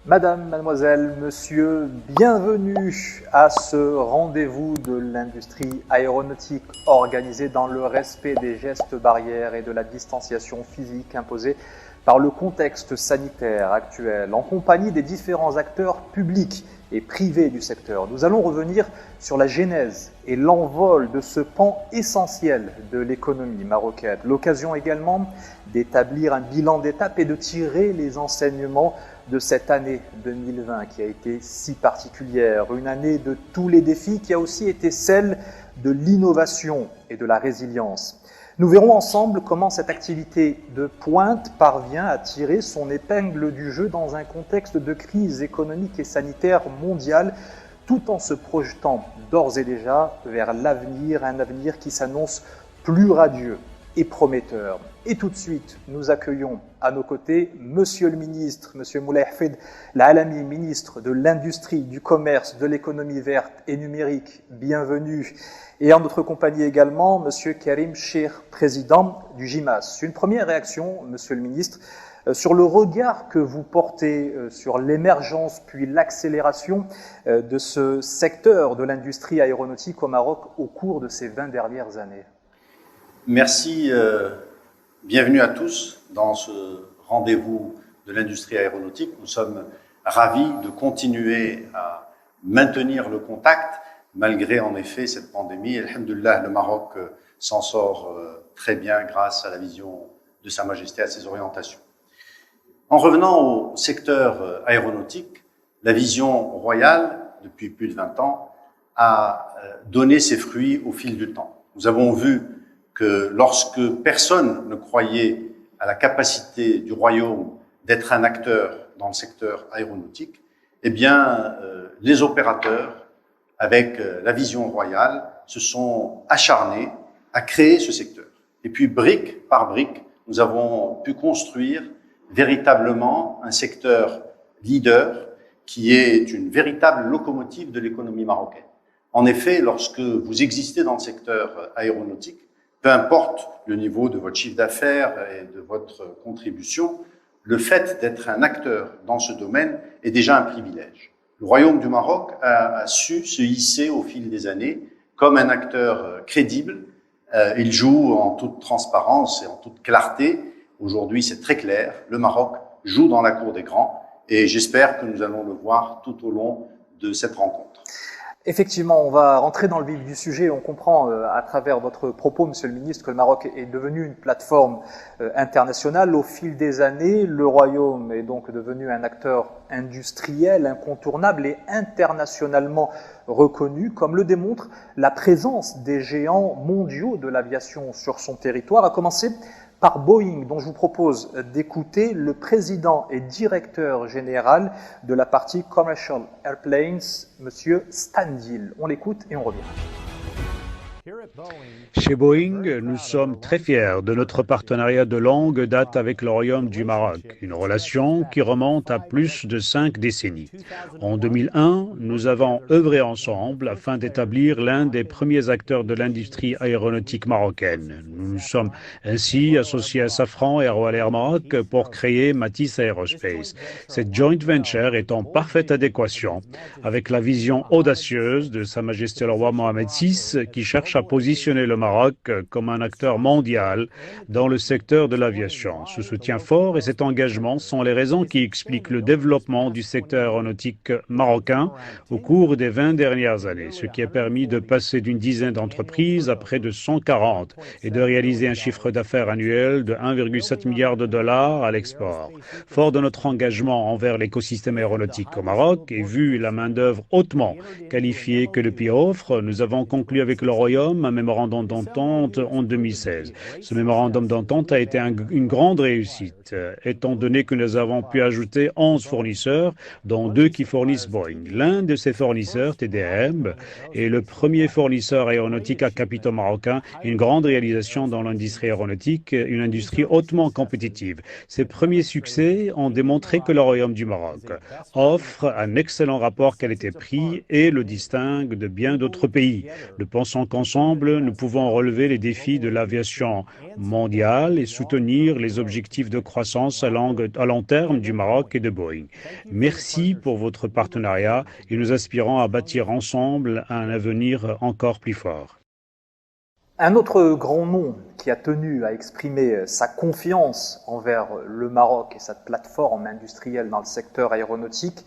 Madame, mademoiselle, monsieur, bienvenue à ce rendez-vous de l'industrie aéronautique organisé dans le respect des gestes barrières et de la distanciation physique imposée par le contexte sanitaire actuel, en compagnie des différents acteurs publics et privés du secteur. Nous allons revenir sur la genèse et l'envol de ce pan essentiel de l'économie marocaine. L'occasion également d'établir un bilan d'étape et de tirer les enseignements de cette année 2020 qui a été si particulière, une année de tous les défis qui a aussi été celle de l'innovation et de la résilience. Nous verrons ensemble comment cette activité de pointe parvient à tirer son épingle du jeu dans un contexte de crise économique et sanitaire mondiale, tout en se projetant d'ores et déjà vers l'avenir, un avenir qui s'annonce plus radieux et prometteur. Et tout de suite, nous accueillons à nos côtés Monsieur le ministre, Monsieur Moulay Hafid Al-Alami, ministre de l'Industrie, du Commerce, de l'Économie verte et numérique. Bienvenue. Et en notre compagnie également, Monsieur Karim Chir, président du GIMAS. Une première réaction, Monsieur le ministre, sur le regard que vous portez sur l'émergence puis l'accélération de ce secteur de l'industrie aéronautique au Maroc au cours de ces 20 dernières années. Merci, bienvenue à tous dans ce rendez-vous de l'industrie aéronautique. Nous sommes ravis de continuer à maintenir le contact malgré en effet cette pandémie. Alhamdoulilah, le Maroc s'en sort très bien grâce à la vision de Sa Majesté, à ses orientations. En revenant au secteur aéronautique, la vision royale, depuis plus de 20 ans, a donné ses fruits au fil du temps. Nous avons vu que lorsque personne ne croyait à la capacité du royaume d'être un acteur dans le secteur aéronautique, eh bien, les opérateurs, avec la vision royale, se sont acharnés à créer ce secteur. Et puis, brique par brique, nous avons pu construire véritablement un secteur leader qui est une véritable locomotive de l'économie marocaine. En effet, lorsque vous existez dans le secteur aéronautique, peu importe le niveau de votre chiffre d'affaires et de votre contribution, le fait d'être un acteur dans ce domaine est déjà un privilège. Le Royaume du Maroc a su se hisser au fil des années comme un acteur crédible. Il joue en toute transparence et en toute clarté. Aujourd'hui, c'est très clair. Le Maroc joue dans la cour des grands et j'espère que nous allons le voir tout au long de cette rencontre. Effectivement, on va rentrer dans le vif du sujet. On comprend à travers votre propos, Monsieur le ministre, que le Maroc est devenu une plateforme internationale. Au fil des années, le Royaume est donc devenu un acteur industriel incontournable et internationalement reconnu, comme le démontre la présence des géants mondiaux de l'aviation sur son territoire, à commencer par Boeing, dont je vous propose d'écouter le président et directeur général de la partie Commercial Airplanes, Monsieur Standil. On l'écoute et on revient. Chez Boeing, nous sommes très fiers de notre partenariat de longue date avec le Royaume du Maroc, une relation qui remonte à plus de 5 décennies. En 2001, nous avons œuvré ensemble afin d'établir l'un des premiers acteurs de l'industrie aéronautique marocaine. Nous nous sommes ainsi associés à Safran et à Royal Air Maroc pour créer Matisse Aerospace. Cette joint venture est en parfaite adéquation avec la vision audacieuse de Sa Majesté le roi Mohamed VI qui cherche à positionner le Maroc comme un acteur mondial dans le secteur de l'aviation. Ce soutien fort et cet engagement sont les raisons qui expliquent le développement du secteur aéronautique marocain au cours des 20 dernières années, ce qui a permis de passer d'une dizaine d'entreprises à près de 140 et de réaliser un chiffre d'affaires annuel de 1,7 milliard de dollars à l'export. Fort de notre engagement envers l'écosystème aéronautique au Maroc et vu la main-d'œuvre hautement qualifiée que le pays offre, nous avons conclu avec le Royaume un mémorandum d'entente en 2016. Ce mémorandum d'entente a été une grande réussite, étant donné que nous avons pu ajouter 11 fournisseurs, dont 2 qui fournissent Boeing. L'un de ces fournisseurs, TDM, est le premier fournisseur aéronautique à capitaux marocain, une grande réalisation dans l'industrie aéronautique, une industrie hautement compétitive. Ces premiers succès ont démontré que le Royaume du Maroc offre un excellent rapport qualité-prix et le distingue de bien d'autres pays. Nous pensons qu'ensemble, Ensemble, nous pouvons relever les défis de l'aviation mondiale et soutenir les objectifs de croissance à long terme du Maroc et de Boeing. Merci pour votre partenariat et nous aspirons à bâtir ensemble un avenir encore plus fort. Un autre grand nom qui a tenu à exprimer sa confiance envers le Maroc et sa plateforme industrielle dans le secteur aéronautique,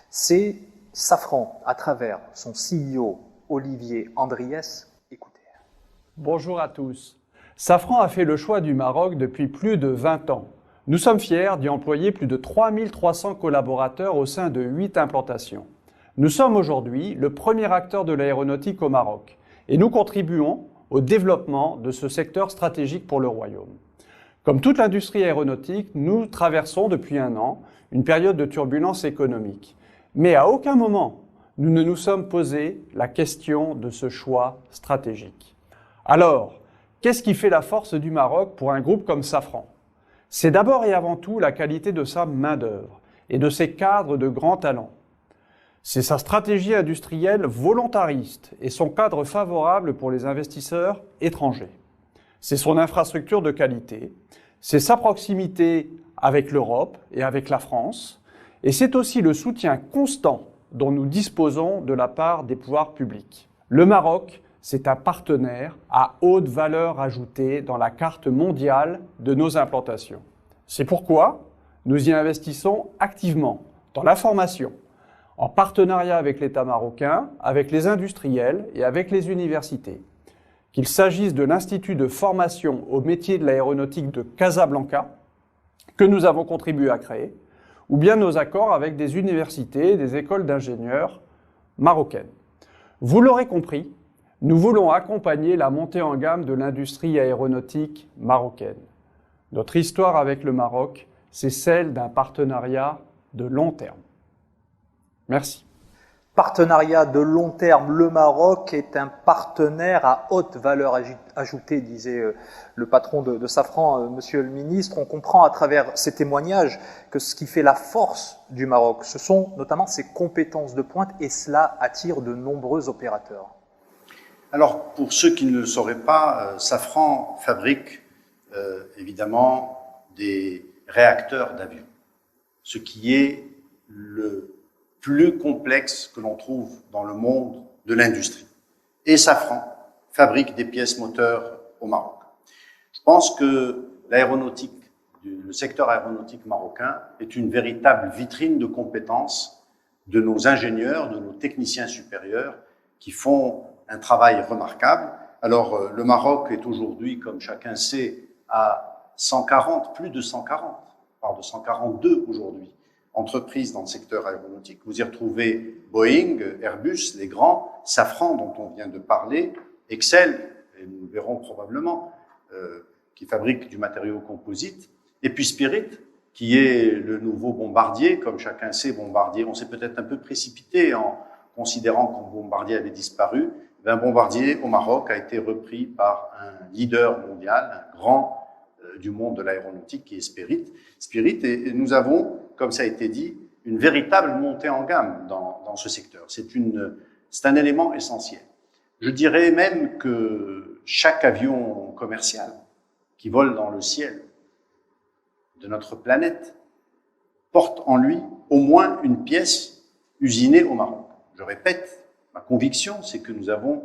c'est Safran, à travers son CEO Olivier Andriès. Écoutez. Bonjour à tous. Safran a fait le choix du Maroc depuis plus de 20 ans. Nous sommes fiers d'y employer plus de 3300 collaborateurs au sein de 8 implantations. Nous sommes aujourd'hui le premier acteur de l'aéronautique au Maroc et nous contribuons au développement de ce secteur stratégique pour le Royaume. Comme toute l'industrie aéronautique, nous traversons depuis un an une période de turbulence économique. Mais à aucun moment, nous ne nous sommes posé la question de ce choix stratégique. Alors, qu'est-ce qui fait la force du Maroc pour un groupe comme Safran ? C'est d'abord et avant tout la qualité de sa main-d'œuvre et de ses cadres de grand talent. C'est sa stratégie industrielle volontariste et son cadre favorable pour les investisseurs étrangers. C'est son infrastructure de qualité, c'est sa proximité avec l'Europe et avec la France, et c'est aussi le soutien constant dont nous disposons de la part des pouvoirs publics. Le Maroc, c'est un partenaire à haute valeur ajoutée dans la carte mondiale de nos implantations. C'est pourquoi nous y investissons activement dans la formation, en partenariat avec l'État marocain, avec les industriels et avec les universités. Qu'il s'agisse de l'Institut de formation au métier de l'aéronautique de Casablanca, que nous avons contribué à créer, ou bien nos accords avec des universités et des écoles d'ingénieurs marocaines. Vous l'aurez compris, nous voulons accompagner la montée en gamme de l'industrie aéronautique marocaine. Notre histoire avec le Maroc, c'est celle d'un partenariat de long terme. Merci. Partenariat de long terme, le Maroc est un partenaire à haute valeur ajoutée, disait le patron de Safran, monsieur le ministre. On comprend à travers ces témoignages que ce qui fait la force du Maroc, ce sont notamment ses compétences de pointe et cela attire de nombreux opérateurs. Alors, pour ceux qui ne le sauraient pas, Safran fabrique évidemment des réacteurs d'avion, ce qui est le plus complexe que l'on trouve dans le monde de l'industrie. Et Safran fabrique des pièces moteurs au Maroc. Je pense que l'aéronautique, le secteur aéronautique marocain est une véritable vitrine de compétences de nos ingénieurs, de nos techniciens supérieurs qui font un travail remarquable. Alors, le Maroc est aujourd'hui, comme chacun sait, à 140, plus de 140, on parle de 142 aujourd'hui, entreprises dans le secteur aéronautique. Vous y retrouvez Boeing, Airbus, les grands, Safran, dont on vient de parler, Excel, et nous le verrons probablement, qui fabrique du matériau composite, et puis Spirit, qui est le nouveau Bombardier. Comme chacun sait, Bombardier, on s'est peut-être un peu précipité en considérant que Bombardier avait disparu. Bombardier, au Maroc, a été repris par un leader mondial, un grand du monde de l'aéronautique, qui est Spirit. Et nous avons, comme ça a été dit, une véritable montée en gamme dans ce secteur. C'est un élément essentiel. Je dirais même que chaque avion commercial qui vole dans le ciel de notre planète porte en lui au moins une pièce usinée au Maroc. Je répète, ma conviction, c'est que nous avons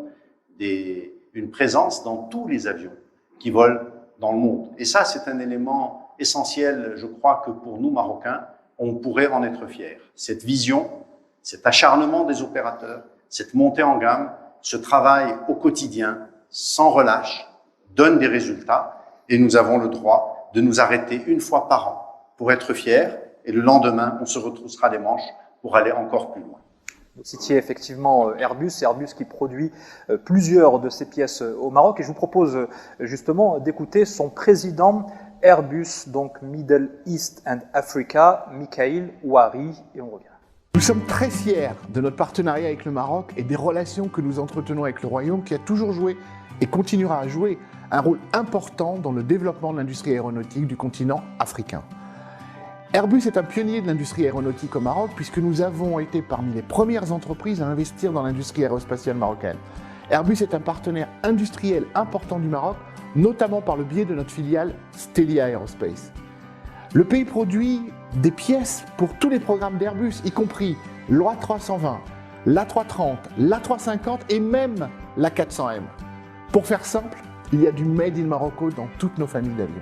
une présence dans tous les avions qui volent dans le monde. Et ça, c'est un élément essentiel, je crois, que pour nous, Marocains, on pourrait en être fiers. Cette vision, cet acharnement des opérateurs, cette montée en gamme, ce travail au quotidien, sans relâche, donne des résultats et nous avons le droit de nous arrêter une fois par an pour être fiers et le lendemain, on se retroussera les manches pour aller encore plus loin. Vous citiez effectivement Airbus qui produit plusieurs de ces pièces au Maroc et je vous propose justement d'écouter son président Airbus, donc Middle East and Africa, Mikhail Ouari, et on revient. Nous sommes très fiers de notre partenariat avec le Maroc et des relations que nous entretenons avec le Royaume qui a toujours joué et continuera à jouer un rôle important dans le développement de l'industrie aéronautique du continent africain. Airbus est un pionnier de l'industrie aéronautique au Maroc puisque nous avons été parmi les premières entreprises à investir dans l'industrie aérospatiale marocaine. Airbus est un partenaire industriel important du Maroc, notamment par le biais de notre filiale Stelia Aerospace. Le pays produit des pièces pour tous les programmes d'Airbus, y compris l'A320, l'A330, l'A350 et même l'A400M. Pour faire simple, il y a du Made in Morocco dans toutes nos familles d'avions.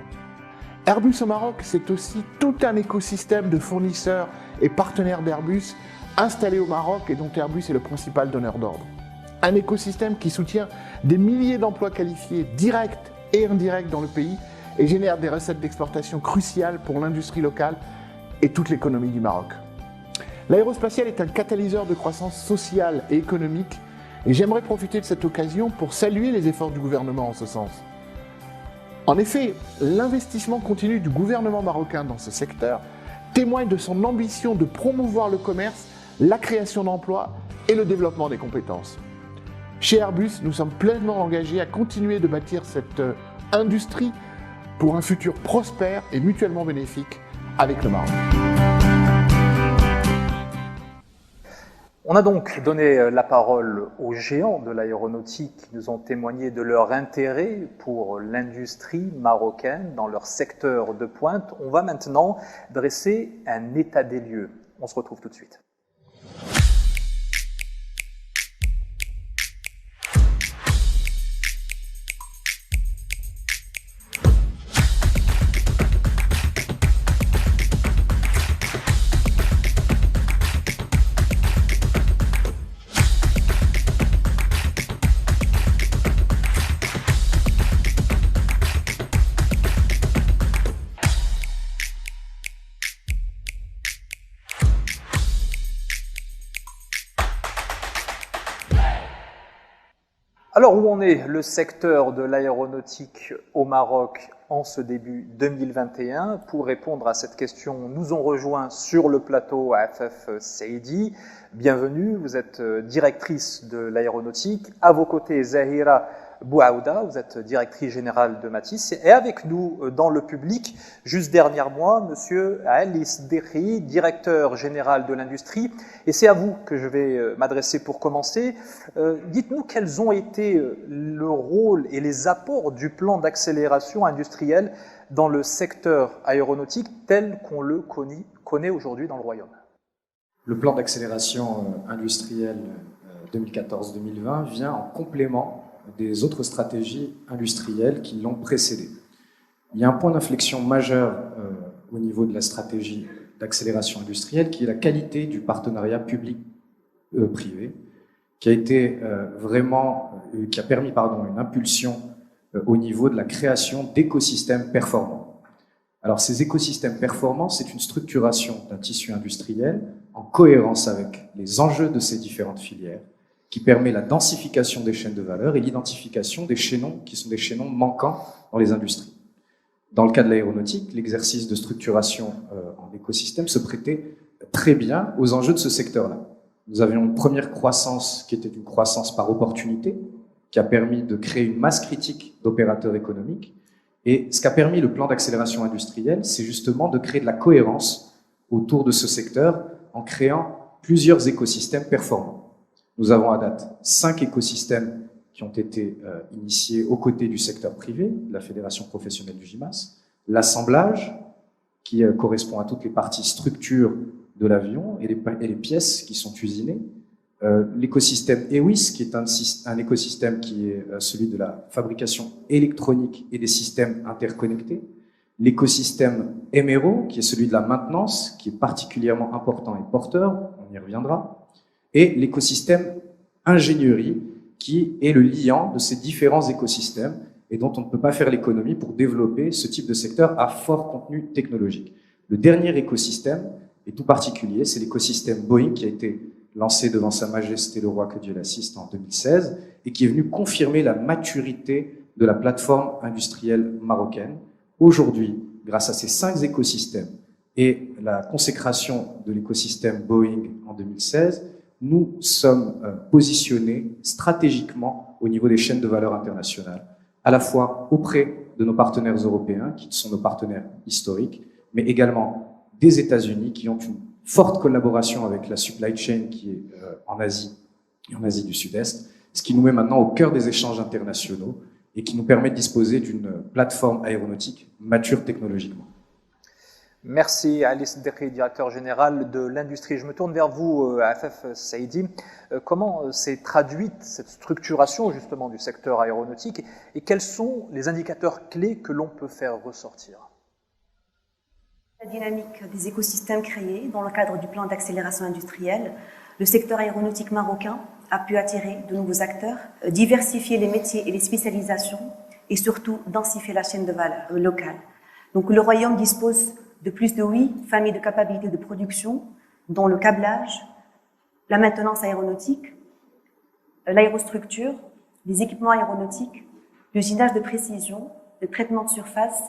Airbus au Maroc, c'est aussi tout un écosystème de fournisseurs et partenaires d'Airbus installés au Maroc et dont Airbus est le principal donneur d'ordre. Un écosystème qui soutient des milliers d'emplois qualifiés directs et indirects dans le pays et génère des recettes d'exportation cruciales pour l'industrie locale et toute l'économie du Maroc. L'aérospatial est un catalyseur de croissance sociale et économique et j'aimerais profiter de cette occasion pour saluer les efforts du gouvernement en ce sens. En effet, l'investissement continu du gouvernement marocain dans ce secteur témoigne de son ambition de promouvoir le commerce, la création d'emplois et le développement des compétences. Chez Airbus, nous sommes pleinement engagés à continuer de bâtir cette industrie pour un futur prospère et mutuellement bénéfique avec le Maroc. On a donc donné la parole aux géants de l'aéronautique qui nous ont témoigné de leur intérêt pour l'industrie marocaine dans leur secteur de pointe. On va maintenant dresser un état des lieux. On se retrouve tout de suite. Alors, où en est le secteur de l'aéronautique au Maroc en ce début 2021? Pour répondre à cette question, nous ont rejoint sur le plateau Afaf Saidi. Bienvenue, vous êtes directrice de l'aéronautique. À vos côtés, Zahira Bouaouda, vous êtes directrice générale de Matisse. Et avec nous, dans le public, juste derrière moi, Monsieur Ali Sdekhi, directeur général de l'industrie. Et c'est à vous que je vais m'adresser pour commencer. Dites-nous quels ont été le rôle et les apports du plan d'accélération industrielle dans le secteur aéronautique tel qu'on le connaît aujourd'hui dans le Royaume. Le plan d'accélération industrielle 2014-2020 vient en complément des autres stratégies industrielles qui l'ont précédé. Il y a un point d'inflexion majeur au niveau de la stratégie d'accélération industrielle qui est la qualité du partenariat public-privé, qui a été qui a permis une impulsion au niveau de la création d'écosystèmes performants. Alors ces écosystèmes performants, c'est une structuration d'un tissu industriel en cohérence avec les enjeux de ces différentes filières, qui permet la densification des chaînes de valeur et l'identification des chaînons qui sont des chaînons manquants dans les industries. Dans le cas de l'aéronautique, l'exercice de structuration en écosystème se prêtait très bien aux enjeux de ce secteur-là. Nous avions une première croissance qui était une croissance par opportunité, qui a permis de créer une masse critique d'opérateurs économiques. Et ce qu'a permis le plan d'accélération industrielle, c'est justement de créer de la cohérence autour de ce secteur en créant plusieurs écosystèmes performants. Nous avons à date 5 écosystèmes qui ont été initiés aux côtés du secteur privé, de la Fédération professionnelle du GIMAS, l'assemblage, qui correspond à toutes les parties structures de l'avion et les pièces qui sont usinées, l'écosystème EWIS, qui est un écosystème qui est celui de la fabrication électronique et des systèmes interconnectés, l'écosystème MRO, qui est celui de la maintenance, qui est particulièrement important et porteur, on y reviendra, et l'écosystème ingénierie, qui est le liant de ces différents écosystèmes et dont on ne peut pas faire l'économie pour développer ce type de secteur à fort contenu technologique. Le dernier écosystème, et tout particulier, c'est l'écosystème Boeing qui a été lancé devant Sa Majesté le Roi, que Dieu l'assiste, en 2016 et qui est venu confirmer la maturité de la plateforme industrielle marocaine. Aujourd'hui, grâce à ces 5 écosystèmes et la consécration de l'écosystème Boeing en 2016, nous sommes positionnés stratégiquement au niveau des chaînes de valeur internationales, à la fois auprès de nos partenaires européens, qui sont nos partenaires historiques, mais également des États-Unis, qui ont une forte collaboration avec la supply chain qui est en Asie et en Asie du Sud-Est, ce qui nous met maintenant au cœur des échanges internationaux et qui nous permet de disposer d'une plateforme aéronautique mature technologiquement. Merci Ali Siddiqui, directeur général de l'industrie. Je me tourne vers vous, Afef Saidi. Comment s'est traduite cette structuration justement du secteur aéronautique et quels sont les indicateurs clés que l'on peut faire ressortir? La dynamique des écosystèmes créés dans le cadre du plan d'accélération industrielle, le secteur aéronautique marocain a pu attirer de nouveaux acteurs, diversifier les métiers et les spécialisations et surtout densifier la chaîne de valeur locale. Donc le Royaume dispose de plus de 8 familles de capacités de production, dont le câblage, la maintenance aéronautique, l'aérostructure, les équipements aéronautiques, l'usinage de précision, le traitement de surface,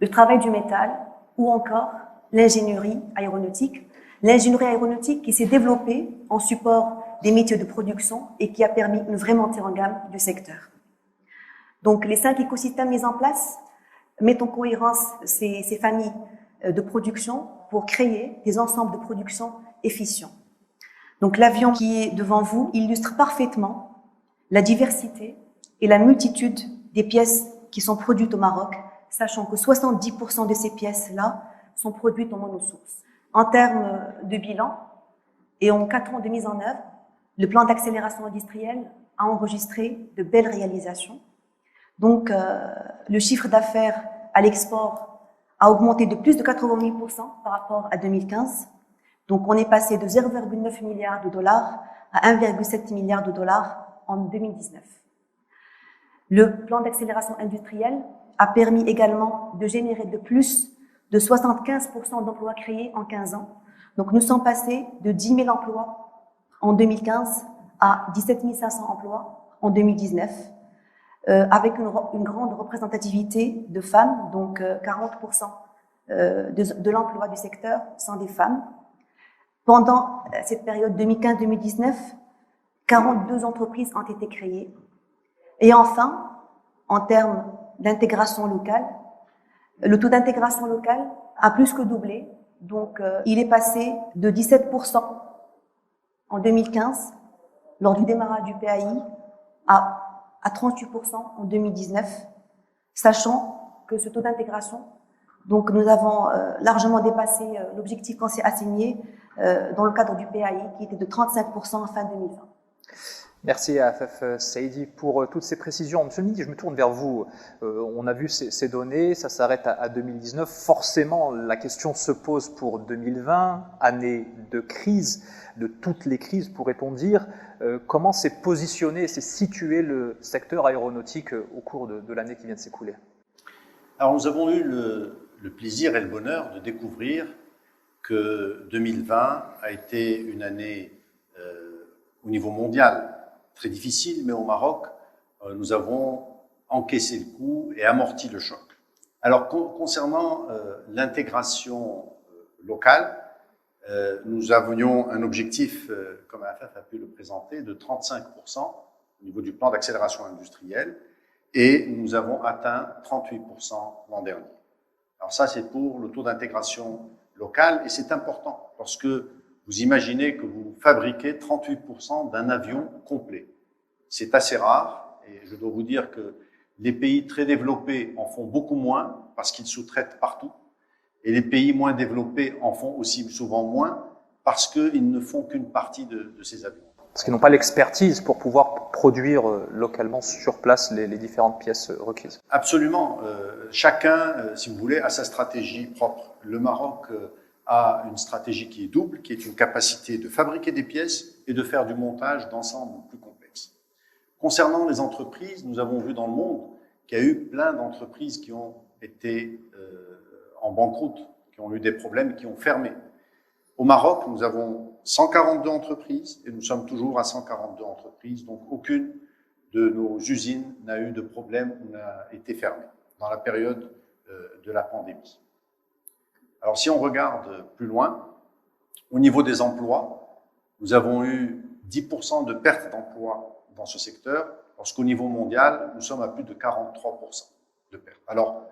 le travail du métal ou encore l'ingénierie aéronautique. L'ingénierie aéronautique qui s'est développée en support des métiers de production et qui a permis une vraie montée en gamme du secteur. Donc les 5 écosystèmes mis en place mettent en cohérence ces familles de production pour créer des ensembles de production efficients. Donc l'avion qui est devant vous illustre parfaitement la diversité et la multitude des pièces qui sont produites au Maroc, sachant que 70% de ces pièces-là sont produites en monosource. En termes de bilan, et en 4 ans de mise en œuvre, le plan d'accélération industrielle a enregistré de belles réalisations. Donc, le chiffre d'affaires à l'export a augmenté de plus de 80 000% par rapport à 2015. Donc, on est passé de 0,9 milliards de dollars à 1,7 milliard de dollars en 2019. Le plan d'accélération industrielle a permis également de générer de plus de 75% d'emplois créés en 15 ans. Donc, nous sommes passés de 10 000 emplois en 2015 à 17 500 emplois en 2019. Avec une grande représentativité de femmes, donc 40% de l'emploi du secteur sont des femmes. Pendant cette période 2015-2019, 42 entreprises ont été créées. Et enfin, en termes d'intégration locale, le taux d'intégration locale a plus que doublé. Donc, il est passé de 17% en 2015, lors du démarrage du PAI, à 38% en 2019, sachant que ce taux d'intégration, donc nous avons largement dépassé l'objectif qu'on s'est assigné dans le cadre du PAI, qui était de 35% en fin 2020. Merci à Afef Saidi pour toutes ces précisions. Monsieur le ministre, je me tourne vers vous. On a vu ces données, ça s'arrête à 2019. Forcément, la question se pose pour 2020, année de crise, de toutes les crises, pourrait-on dire. Comment s'est positionné, s'est situé le secteur aéronautique au cours de l'année qui vient de s'écouler? Alors, nous avons eu le plaisir et le bonheur de découvrir que 2020 a été une année au niveau mondial très difficile, mais au Maroc, nous avons encaissé le coup et amorti le choc. Alors, concernant l'intégration locale, nous avions un objectif, comme AFF a pu le présenter, de 35% au niveau du plan d'accélération industrielle, et nous avons atteint 38% l'an dernier. Alors ça, c'est pour le taux d'intégration locale, et c'est important, parce que vous imaginez que vous fabriquez 38% d'un avion complet. C'est assez rare, et je dois vous dire que les pays très développés en font beaucoup moins, parce qu'ils sous-traitent partout, et les pays moins développés en font aussi souvent moins, parce qu'ils ne font qu'une partie de ces avions. Parce qu'ils n'ont pas l'expertise pour pouvoir produire localement sur place les différentes pièces requises. Absolument. Chacun, si vous voulez, a sa stratégie propre. Le Maroc a une stratégie qui est double, qui est une capacité de fabriquer des pièces et de faire du montage d'ensemble plus complexe. Concernant les entreprises, nous avons vu dans le monde qu'il y a eu plein d'entreprises qui ont été en banqueroute, qui ont eu des problèmes, qui ont fermé. Au Maroc, nous avons 142 entreprises et nous sommes toujours à 142 entreprises, donc aucune de nos usines n'a eu de problème ou n'a été fermée dans la période de la pandémie. Alors si on regarde plus loin, au niveau des emplois, nous avons eu 10% de perte d'emplois dans ce secteur, lorsqu'au niveau mondial, nous sommes à plus de 43% de perte. Alors,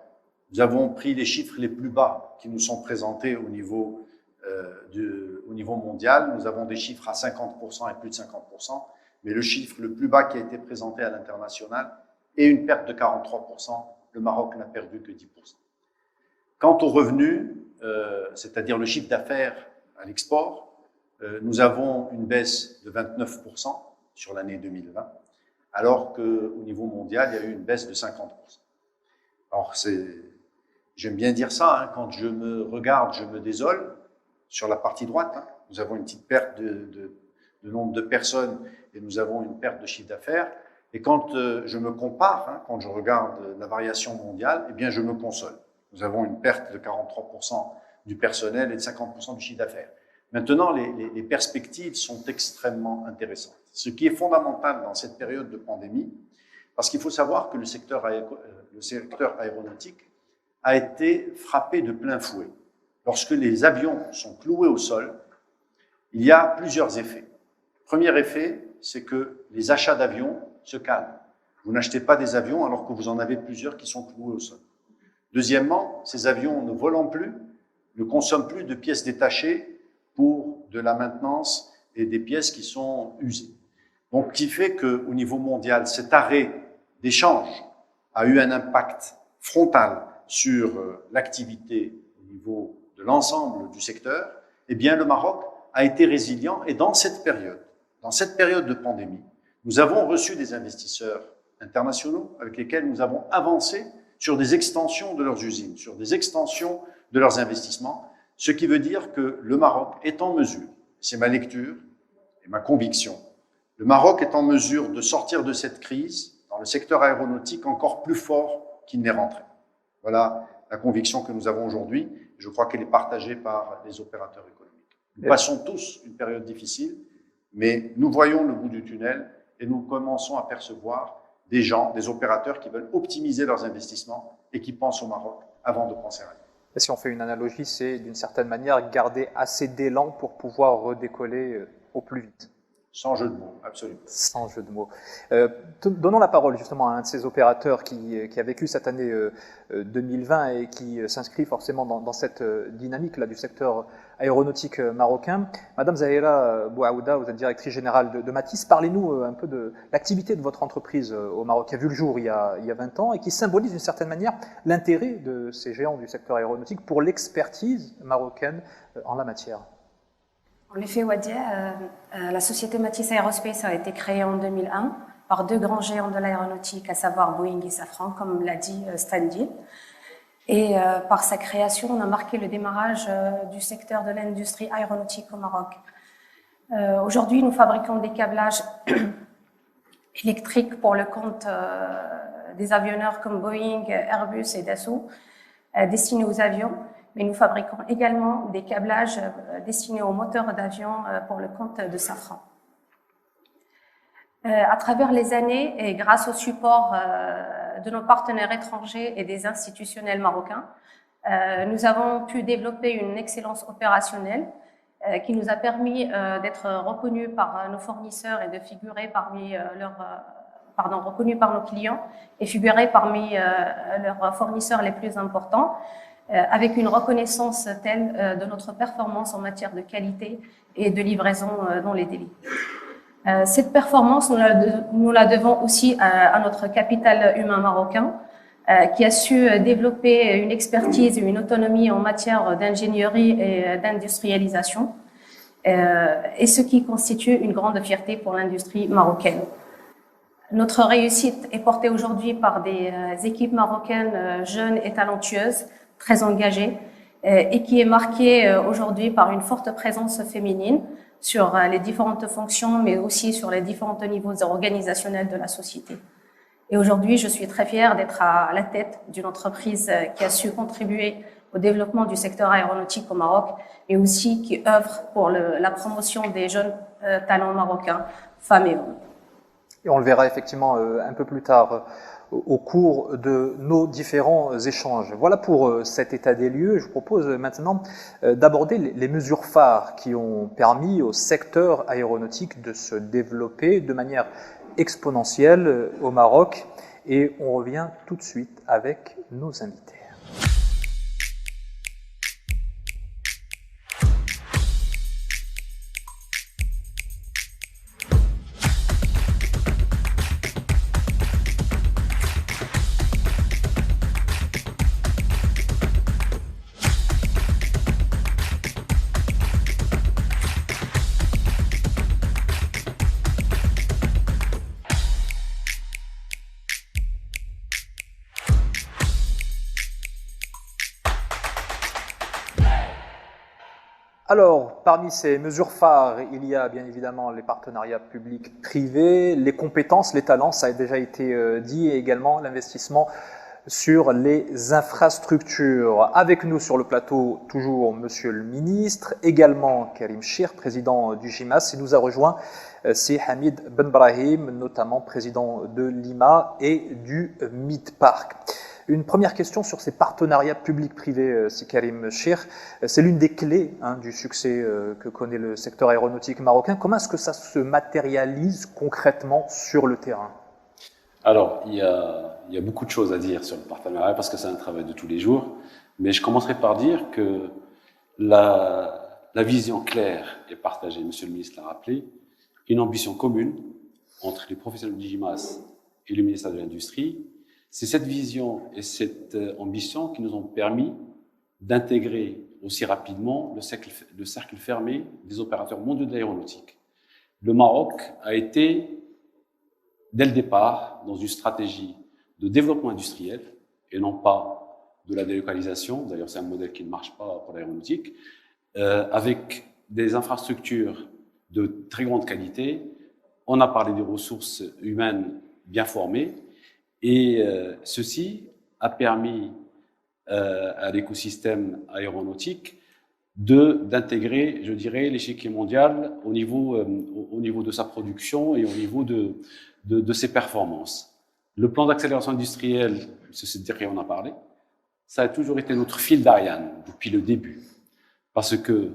nous avons pris les chiffres les plus bas qui nous sont présentés au niveau mondial. Nous avons des chiffres à 50% et plus de 50%, mais le chiffre le plus bas qui a été présenté à l'international est une perte de 43%. Le Maroc n'a perdu que 10%. Quant aux revenus, c'est-à-dire le chiffre d'affaires à l'export, nous avons une baisse de 29% sur l'année 2020, alors qu'au niveau mondial, il y a eu une baisse de 50%. Alors, j'aime bien dire ça, hein, quand je me regarde, je me désole. Sur la partie droite, hein, nous avons une petite perte de nombre de personnes et nous avons une perte de chiffre d'affaires. Et quand je me compare, hein, quand je regarde la variation mondiale, eh bien, je me console. Nous avons une perte de 43% du personnel et de 50% du chiffre d'affaires. Maintenant, les perspectives sont extrêmement intéressantes. Ce qui est fondamental dans cette période de pandémie, parce qu'il faut savoir que le secteur aéronautique a été frappé de plein fouet. Lorsque les avions sont cloués au sol, il y a plusieurs effets. Premier effet, c'est que les achats d'avions se calment. Vous n'achetez pas des avions alors que vous en avez plusieurs qui sont cloués au sol. Deuxièmement, ces avions ne volant plus, ne consomment plus de pièces détachées pour de la maintenance et des pièces qui sont usées. Donc, qui fait qu'au niveau mondial, cet arrêt d'échange a eu un impact frontal sur l'activité au niveau de l'ensemble du secteur. Eh bien, le Maroc a été résilient et dans cette période de pandémie, nous avons reçu des investisseurs internationaux avec lesquels nous avons avancé sur des extensions de leurs usines, sur des extensions de leurs investissements, ce qui veut dire que le Maroc est en mesure, c'est ma lecture et ma conviction, le Maroc est en mesure de sortir de cette crise dans le secteur aéronautique encore plus fort qu'il n'est rentré. Voilà la conviction que nous avons aujourd'hui. Je crois qu'elle est partagée par les opérateurs économiques. Nous passons tous une période difficile, mais nous voyons le bout du tunnel et nous commençons à percevoir des gens, des opérateurs qui veulent optimiser leurs investissements et qui pensent au Maroc avant de penser à rien. Et si on fait une analogie, c'est d'une certaine manière garder assez d'élan pour pouvoir redécoller au plus vite. Sans jeu de mots, absolument. Sans jeu de mots. Donnons la parole justement à un de ces opérateurs qui a vécu cette année 2020 et qui s'inscrit forcément dans cette dynamique-là du secteur aéronautique marocain. Madame Zahira Bouaouda, vous êtes directrice générale de Matisse. Parlez-nous un peu de l'activité de votre entreprise au Maroc, qui a vu le jour il y a 20 ans et qui symbolise d'une certaine manière l'intérêt de ces géants du secteur aéronautique pour l'expertise marocaine en la matière. En effet, Wadia, la société Matisse Aerospace a été créée en 2001 par deux grands géants de l'aéronautique, à savoir Boeing et Safran, comme l'a dit Stanley. Et par sa création, on a marqué le démarrage du secteur de l'industrie aéronautique au Maroc. Aujourd'hui, nous fabriquons des câblages électriques pour le compte des avionneurs comme Boeing, Airbus et Dassault, destinés aux avions. Mais nous fabriquons également des câblages destinés aux moteurs d'avion pour le compte de Safran. À travers les années et grâce au support de nos partenaires étrangers et des institutionnels marocains, nous avons pu développer une excellence opérationnelle qui nous a permis d'être reconnus par nos fournisseurs et de figurer parmi reconnus par nos clients et figurer parmi leurs fournisseurs les plus importants, avec une reconnaissance telle de notre performance en matière de qualité et de livraison dans les délais. Cette performance, nous la devons aussi à notre capital humain marocain, qui a su développer une expertise et une autonomie en matière d'ingénierie et d'industrialisation, et ce qui constitue une grande fierté pour l'industrie marocaine. Notre réussite est portée aujourd'hui par des équipes marocaines jeunes et talentueuses, très engagée et qui est marquée aujourd'hui par une forte présence féminine sur les différentes fonctions, mais aussi sur les différents niveaux organisationnels de la société. Et aujourd'hui, je suis très fière d'être à la tête d'une entreprise qui a su contribuer au développement du secteur aéronautique au Maroc, mais aussi qui œuvre pour la promotion des jeunes talents marocains, femmes et hommes. Et on le verra effectivement un peu plus tard au cours de nos différents échanges. Voilà pour cet état des lieux. Je vous propose maintenant d'aborder les mesures phares qui ont permis au secteur aéronautique de se développer de manière exponentielle au Maroc. Et on revient tout de suite avec nos invités. Alors, parmi ces mesures phares, il y a bien évidemment les partenariats publics-privés, les compétences, les talents, ça a déjà été dit, et également l'investissement sur les infrastructures. Avec nous sur le plateau, toujours Monsieur le Ministre, également Karim Chir, président du GIMAS, et nous a rejoint c'est Hamid Ben Brahim, notamment président de l'IMA et du MidPark. Une première question sur ces partenariats publics-privés, c'est Karim Chir. C'est l'une des clés du succès que connaît le secteur aéronautique marocain. Comment est-ce que ça se matérialise concrètement sur le terrain? Alors, il y a beaucoup de choses à dire sur le partenariat parce que c'est un travail de tous les jours. Mais je commencerai par dire que la vision claire est partagée, Monsieur le ministre l'a rappelé, une ambition commune entre les professionnels du GIMAS et le ministère de l'Industrie. C'est cette vision et cette ambition qui nous ont permis d'intégrer aussi rapidement le cercle fermé des opérateurs mondiaux de l'aéronautique. Le Maroc a été, dès le départ, dans une stratégie de développement industriel et non pas de la délocalisation. D'ailleurs, c'est un modèle qui ne marche pas pour l'aéronautique, avec des infrastructures de très grande qualité. On a parlé des ressources humaines bien formées. Et ceci a permis à l'écosystème aéronautique d'intégrer, je dirais, l'échiquier mondial au niveau de sa production et au niveau de ses performances. Le plan d'accélération industrielle, c'est dire qu'on a parlé, ça a toujours été notre fil d'Ariane depuis le début. Parce que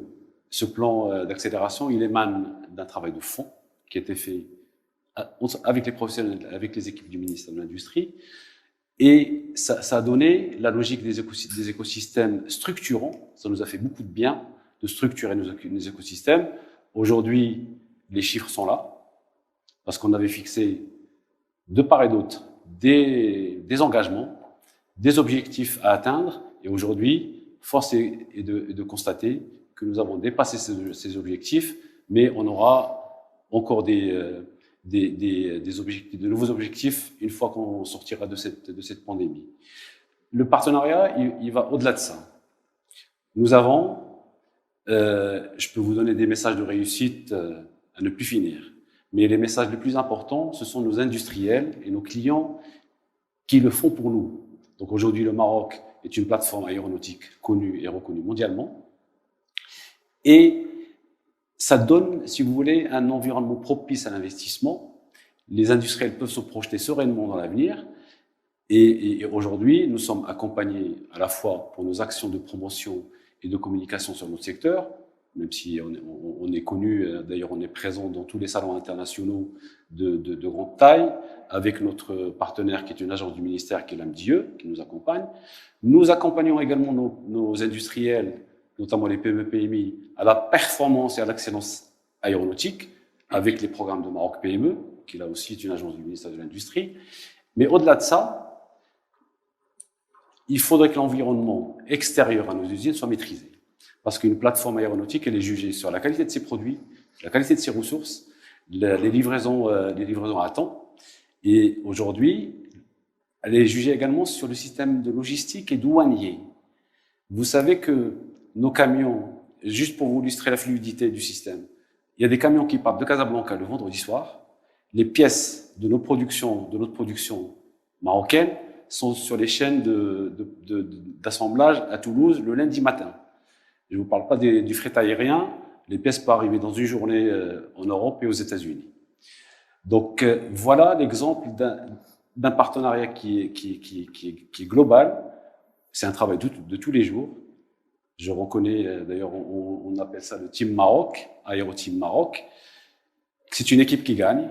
ce plan d'accélération, il émane d'un travail de fond qui a été fait avec les professionnels, avec les équipes du ministère de l'Industrie. Et ça a donné la logique des écosystèmes structurants. Ça nous a fait beaucoup de bien de structurer nos écosystèmes. Aujourd'hui, les chiffres sont là, parce qu'on avait fixé de part et d'autre des engagements, des objectifs à atteindre. Et aujourd'hui, force est de constater que nous avons dépassé ces objectifs, mais on aura encore des nouveaux objectifs une fois qu'on sortira de cette pandémie. Le partenariat, il va au-delà de ça. Nous avons, je peux vous donner des messages de réussite à ne plus finir, mais les messages les plus importants, ce sont nos industriels et nos clients qui le font pour nous. Donc aujourd'hui, le Maroc est une plateforme aéronautique connue et reconnue mondialement, et ça donne, si vous voulez, un environnement propice à l'investissement. Les industriels peuvent se projeter sereinement dans l'avenir. Et aujourd'hui, nous sommes accompagnés à la fois pour nos actions de promotion et de communication sur notre secteur, même si on est connu, d'ailleurs on est présent dans tous les salons internationaux de grande taille, avec notre partenaire qui est une agence du ministère qui est l'AMDIE, qui nous accompagne. Nous accompagnons également nos industriels, notamment les PME-PMI, à la performance et à l'excellence aéronautique, avec les programmes de Maroc PME, qui là aussi est une agence du ministère de l'Industrie. Mais au-delà de ça, il faudrait que l'environnement extérieur à nos usines soit maîtrisé. Parce qu'une plateforme aéronautique, elle est jugée sur la qualité de ses produits, la qualité de ses ressources, les livraisons à temps. Et aujourd'hui, elle est jugée également sur le système de logistique et douanier. Vous savez que nos camions, juste pour vous illustrer la fluidité du système, il y a des camions qui partent de Casablanca le vendredi soir. Les pièces de notre production marocaine sont sur les chaînes d'assemblage à Toulouse le lundi matin. Je ne vous parle pas du fret aérien. Les pièces peuvent arriver dans une journée en Europe et aux États-Unis. Donc voilà l'exemple d'un partenariat qui est global. C'est un travail de tous les jours. Je reconnais, d'ailleurs, on appelle ça le Team Maroc, Aéro Team Maroc. C'est une équipe qui gagne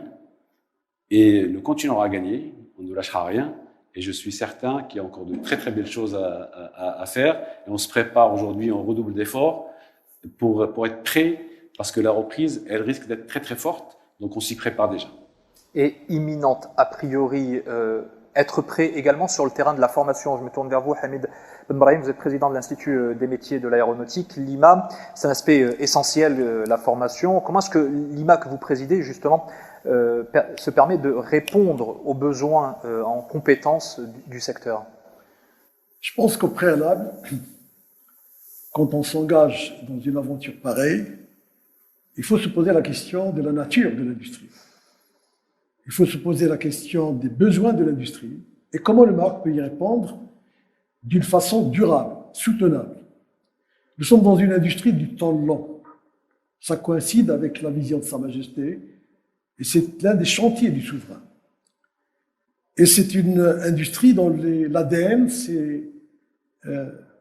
et nous continuerons à gagner. On ne lâchera rien et je suis certain qu'il y a encore de très très belles choses à faire. Et on se prépare aujourd'hui, on redouble d'efforts pour être prêt parce que la reprise, elle risque d'être très très forte. Donc on s'y prépare déjà. Et imminente, a priori, être prêt également sur le terrain de la formation. Je me tourne vers vous, Hamid Ben Brahim, vous êtes président de l'Institut des métiers de l'aéronautique, l'IMA. C'est un aspect essentiel, la formation. Comment est-ce que l'IMA que vous présidez, justement, se permet de répondre aux besoins en compétences du secteur? Je pense qu'au préalable, quand on s'engage dans une aventure pareille, il faut se poser la question de la nature de l'industrie. Il faut se poser la question des besoins de l'industrie et comment le Maroc peut y répondre d'une façon durable, soutenable. Nous sommes dans une industrie du temps long. Ça coïncide avec la vision de Sa Majesté et c'est l'un des chantiers du souverain. Et c'est une industrie dont l'ADN, c'est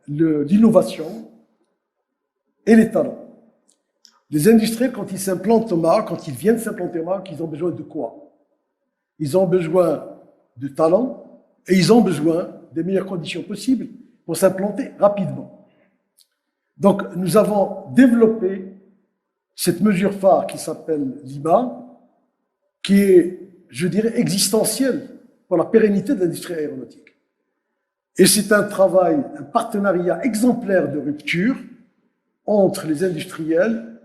l'innovation et les talents. Les industriels, quand ils s'implantent au Maroc, quand ils viennent s'implanter au Maroc, ils ont besoin de quoi? Ils ont besoin de talent et ils ont besoin des meilleures conditions possibles pour s'implanter rapidement. Donc, nous avons développé cette mesure phare qui s'appelle l'IMA, qui est, je dirais, existentielle pour la pérennité de l'industrie aéronautique. Et c'est un travail, un partenariat exemplaire de rupture entre les industriels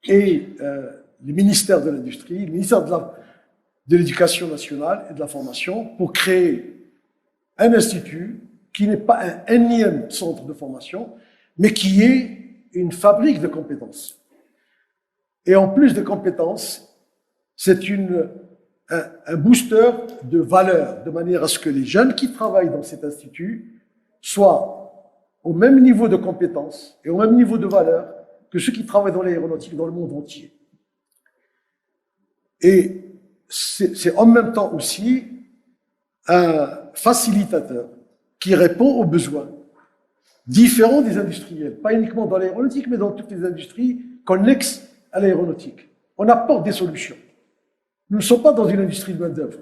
et les ministères de l'industrie, le ministère de l'Éducation nationale et de la formation pour créer un institut qui n'est pas un énième centre de formation, mais qui est une fabrique de compétences. Et en plus de compétences, c'est un booster de valeur, de manière à ce que les jeunes qui travaillent dans cet institut soient au même niveau de compétences et au même niveau de valeur que ceux qui travaillent dans l'aéronautique dans le monde entier. Et c'est en même temps aussi un facilitateur qui répond aux besoins différents des industriels, pas uniquement dans l'aéronautique, mais dans toutes les industries connexes à l'aéronautique. On apporte des solutions. Nous ne sommes pas dans une industrie de main-d'œuvre.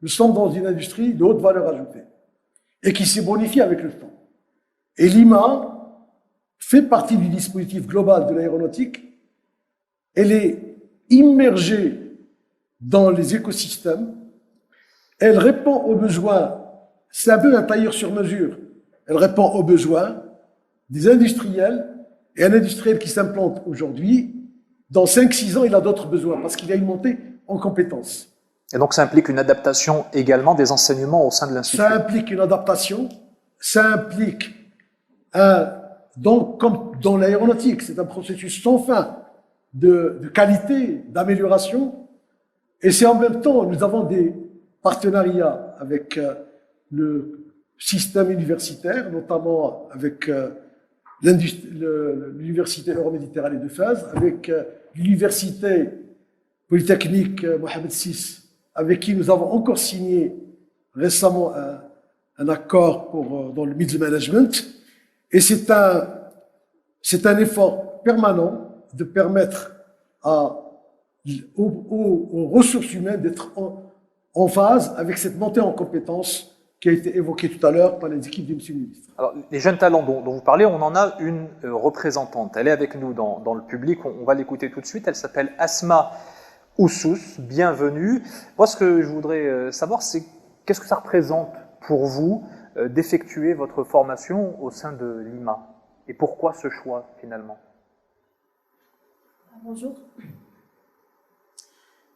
Nous sommes dans une industrie de haute valeur ajoutée et qui s'est bonifiée avec le temps. Et l'IMA fait partie du dispositif global de l'aéronautique. Elle est immergée dans les écosystèmes. Elle répond aux besoins. C'est un peu un tailleur sur mesure. Elle répond aux besoins des industriels et un industriel qui s'implante aujourd'hui, dans 5-6 ans, il a d'autres besoins parce qu'il y a une montée en compétences. Et donc ça implique une adaptation également des enseignements au sein de l'Institut. Ça implique une adaptation, ça implique donc comme dans l'aéronautique, c'est un processus sans fin de qualité, d'amélioration. Et c'est en même temps, nous avons des partenariats avec le système universitaire, notamment avec l'Université Euroméditerranée de Fès, avec l'Université Polytechnique Mohamed VI, avec qui nous avons encore signé récemment un accord dans le middle management. Et c'est un effort permanent de permettre aux ressources humaines d'être en phase avec cette montée en compétences qui a été évoquée tout à l'heure par les équipes du Monsieur le Ministre. Alors, les jeunes talents dont vous parlez, on en a une représentante. Elle est avec nous dans le public. On va l'écouter tout de suite. Elle s'appelle Asma Oussous. Bienvenue. Moi, ce que je voudrais savoir, c'est qu'est-ce que ça représente pour vous d'effectuer votre formation au sein de l'IMA? Et pourquoi ce choix, finalement? Bonjour.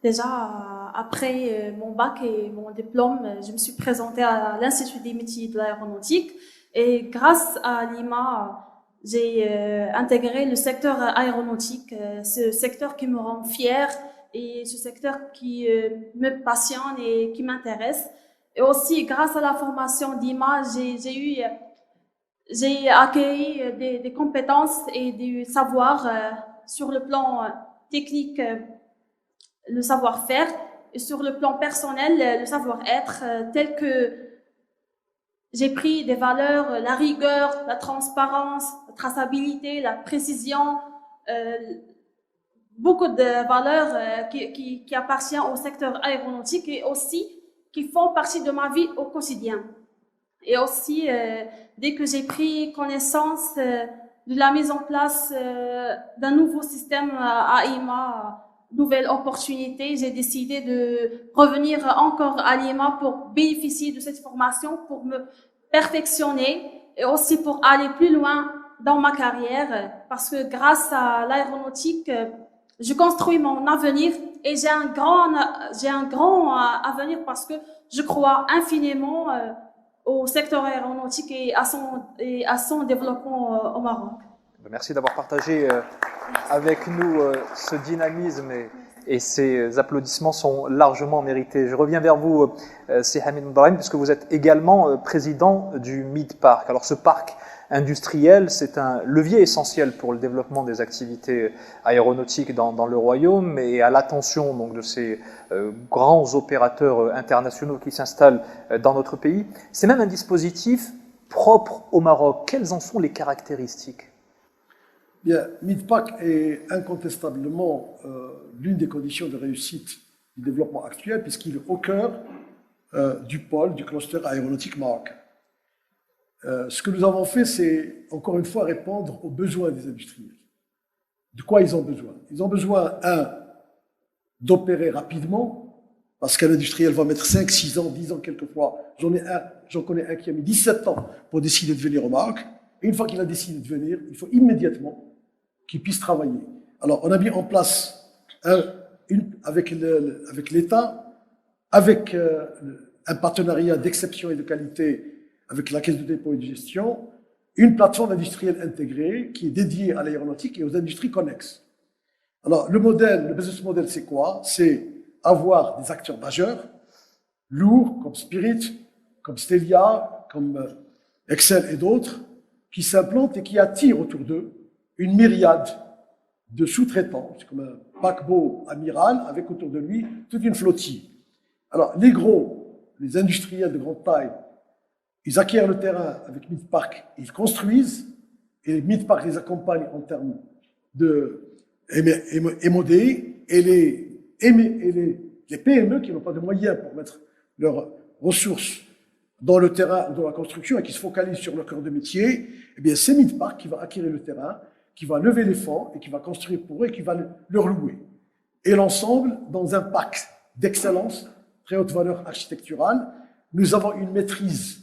Déjà, après mon bac et mon diplôme, je me suis présentée à l'Institut des métiers de l'aéronautique et grâce à l'IMA, j'ai intégré le secteur aéronautique, ce secteur qui me rend fière et ce secteur qui me passionne et qui m'intéresse. Et aussi, grâce à la formation d'IMA, j'ai acquis des compétences et du savoir sur le plan technique, le savoir-faire, et sur le plan personnel, le savoir-être, tel que j'ai pris des valeurs, la rigueur, la transparence, la traçabilité, la précision, beaucoup de valeurs qui appartiennent au secteur aéronautique et aussi qui font partie de ma vie au quotidien. Et aussi, dès que j'ai pris connaissance de la mise en place d'un nouveau système à IMA, nouvelle opportunité, j'ai décidé de revenir encore à l'IMA pour bénéficier de cette formation, pour me perfectionner et aussi pour aller plus loin dans ma carrière, parce que grâce à l'aéronautique, je construis mon avenir et j'ai un grand avenir parce que je crois infiniment au secteur aéronautique et à son développement au Maroc. Merci d'avoir partagé avec nous ce dynamisme et ces applaudissements sont largement mérités. Je reviens vers vous, c'est Hamid Brahim, puisque vous êtes également président du Mid-Parc. Alors ce parc industriel, c'est un levier essentiel pour le développement des activités aéronautiques dans le royaume et à l'attention donc de ces grands opérateurs internationaux qui s'installent dans notre pays. C'est même un dispositif propre au Maroc. Quelles en sont les caractéristiques? Bien, Mid-Parc est incontestablement l'une des conditions de réussite du développement actuel puisqu'il est au cœur du pôle, du cluster aéronautique marocain. Ce que nous avons fait, c'est encore une fois répondre aux besoins des industriels. De quoi ils ont besoin? Ils ont besoin, d'opérer rapidement, parce qu'un industriel va mettre 5, 6 ans, 10 ans quelquefois. J'en connais un qui a mis 17 ans pour décider de venir au Maroc. Et une fois qu'il a décidé de venir, il faut immédiatement qu'il puisse travailler. Alors, on a mis en place avec l'État, avec un partenariat d'exception et de qualité avec la Caisse de dépôt et de gestion, une plateforme industrielle intégrée qui est dédiée à l'aéronautique et aux industries connexes. Alors, le business model, c'est quoi? C'est avoir des acteurs majeurs, lourds, comme Spirit, comme Stelia, comme Excel et d'autres, qui s'implantent et qui attirent autour d'eux une myriade de sous-traitants. C'est comme un paquebot amiral avec autour de lui toute une flottille. Alors, les gros, les industriels de grande taille, ils acquièrent le terrain avec Mid-Parc, ils construisent, et Mid-Parc les accompagne en termes de MOD, et les PME qui n'ont pas de moyens pour mettre leurs ressources dans le terrain ou dans la construction et qui se focalisent sur leur cœur de métier, eh bien, c'est Mid-Parc qui va acquérir le terrain, qui va lever les fonds et qui va construire pour eux et qui va leur louer. Et l'ensemble, dans un parc d'excellence, très haute valeur architecturale, nous avons une maîtrise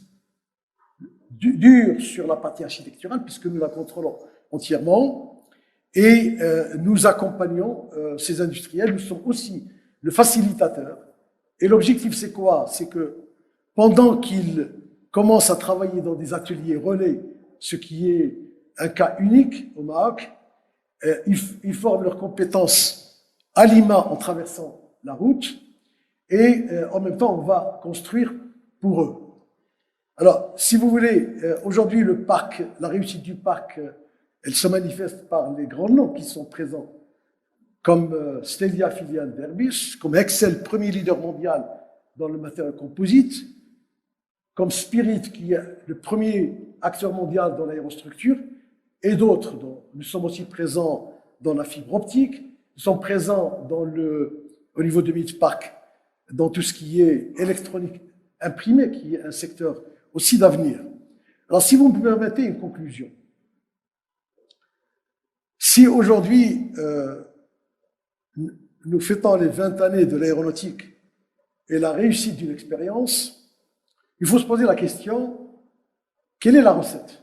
dure sur la partie architecturale puisque nous la contrôlons entièrement et nous accompagnons ces industriels. Nous sommes aussi le facilitateur. Et l'objectif, c'est quoi? C'est que pendant qu'ils commencent à travailler dans des ateliers relais, ce qui est un cas unique au Maroc, ils forment leurs compétences à Lima en traversant la route et en même temps, on va construire pour eux. Alors, si vous voulez, aujourd'hui, le parc, la réussite du parc, elle se manifeste par les grands noms qui sont présents, comme Stelia, filiale d'Airbus, comme Excel, premier leader mondial dans le matériel composite, comme Spirit, qui est le premier acteur mondial dans l'aérostructure, et d'autres. Nous sommes aussi présents dans la fibre optique, nous sommes présents au niveau de Mid-Parc, dans tout ce qui est électronique imprimée, qui est un secteur aussi d'avenir. Alors, si vous me permettez une conclusion. Si aujourd'hui, nous fêtons les 20 années de l'aéronautique et la réussite d'une expérience, il faut se poser la question, quelle est la recette?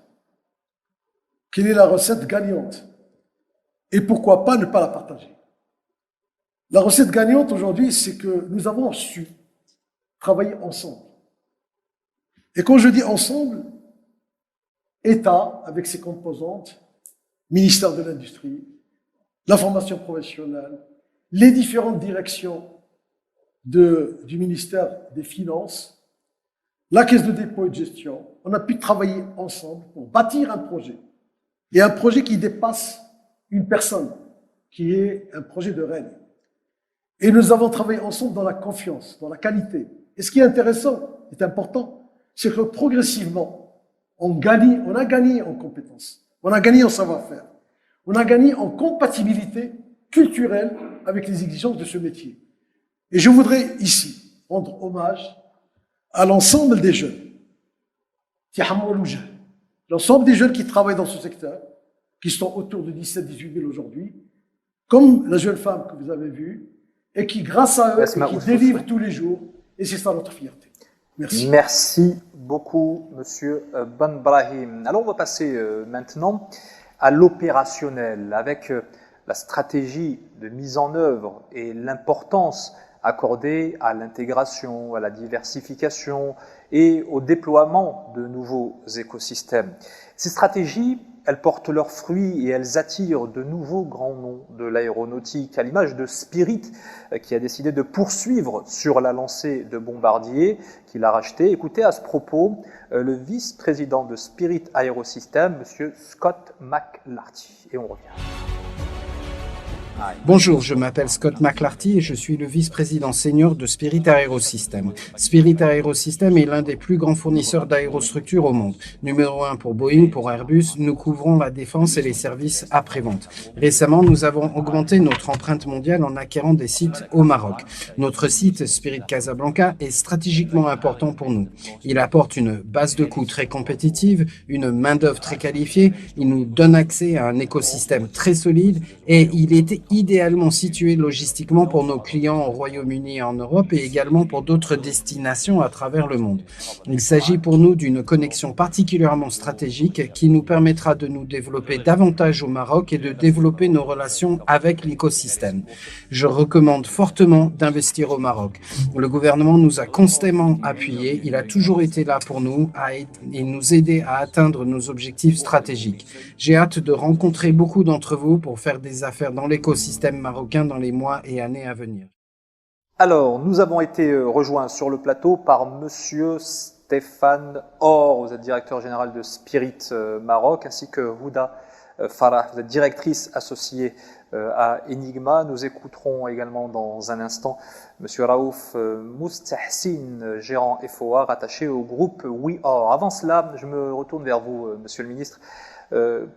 Quelle est la recette gagnante? Et pourquoi pas ne pas la partager? La recette gagnante aujourd'hui, c'est que nous avons su travailler ensemble. Et quand je dis ensemble, État avec ses composantes, ministère de l'Industrie, la formation professionnelle, les différentes directions du ministère des Finances, la Caisse de dépôt et de gestion, on a pu travailler ensemble pour bâtir un projet. Et un projet qui dépasse une personne, qui est un projet de règne. Et nous avons travaillé ensemble dans la confiance, dans la qualité. Et ce qui est intéressant, est important, c'est que progressivement, on a gagné en compétences, on a gagné en savoir-faire, on a gagné en compatibilité culturelle avec les exigences de ce métier. Et je voudrais ici rendre hommage à l'ensemble des jeunes, l'ensemble des jeunes qui travaillent dans ce secteur, qui sont autour de 17-18 000 aujourd'hui, comme la jeune femme que vous avez vue, et qui, grâce à eux, qui délivrent tous les jours, et c'est ça notre fierté. Merci. Merci beaucoup, Monsieur Ben Brahim. Alors, on va passer maintenant à l'opérationnel, avec la stratégie de mise en œuvre et l'importance accordée à l'intégration, à la diversification et au déploiement de nouveaux écosystèmes. Ces stratégies elles portent leurs fruits et elles attirent de nouveaux grands noms de l'aéronautique, à l'image de Spirit, qui a décidé de poursuivre sur la lancée de Bombardier, qu'il a racheté. Écoutez à ce propos le vice-président de Spirit Aerosystems, M. Scott McLarty. Et on revient. Bonjour, je m'appelle Scott McLarty et je suis le vice-président senior de Spirit Aerosystems. Spirit Aerosystems est l'un des plus grands fournisseurs d'aérostructures au monde. Numéro 1 pour Boeing, pour Airbus, nous couvrons la défense et les services après-vente. Récemment, nous avons augmenté notre empreinte mondiale en acquérant des sites au Maroc. Notre site Spirit Casablanca est stratégiquement important pour nous. Il apporte une base de coûts très compétitive, une main-d'œuvre très qualifiée, il nous donne accès à un écosystème très solide et il est idéalement situé logistiquement pour nos clients au Royaume-Uni et en Europe et également pour d'autres destinations à travers le monde. Il s'agit pour nous d'une connexion particulièrement stratégique qui nous permettra de nous développer davantage au Maroc et de développer nos relations avec l'écosystème. Je recommande fortement d'investir au Maroc. Le gouvernement nous a constamment appuyés, il a toujours été là pour nous et nous aider à atteindre nos objectifs stratégiques. J'ai hâte de rencontrer beaucoup d'entre vous pour faire des affaires dans l'écosystème marocain dans les mois et années à venir. Alors, nous avons été rejoints sur le plateau par Monsieur Stéphane Or, vous êtes directeur général de Spirit Maroc, ainsi que Houda Farah, vous êtes directrice associée à Enigma. Nous écouterons également dans un instant Monsieur Raouf Moustahsin, gérant FOA rattaché au groupe We Are. Avant cela, je me retourne vers vous, Monsieur le Ministre,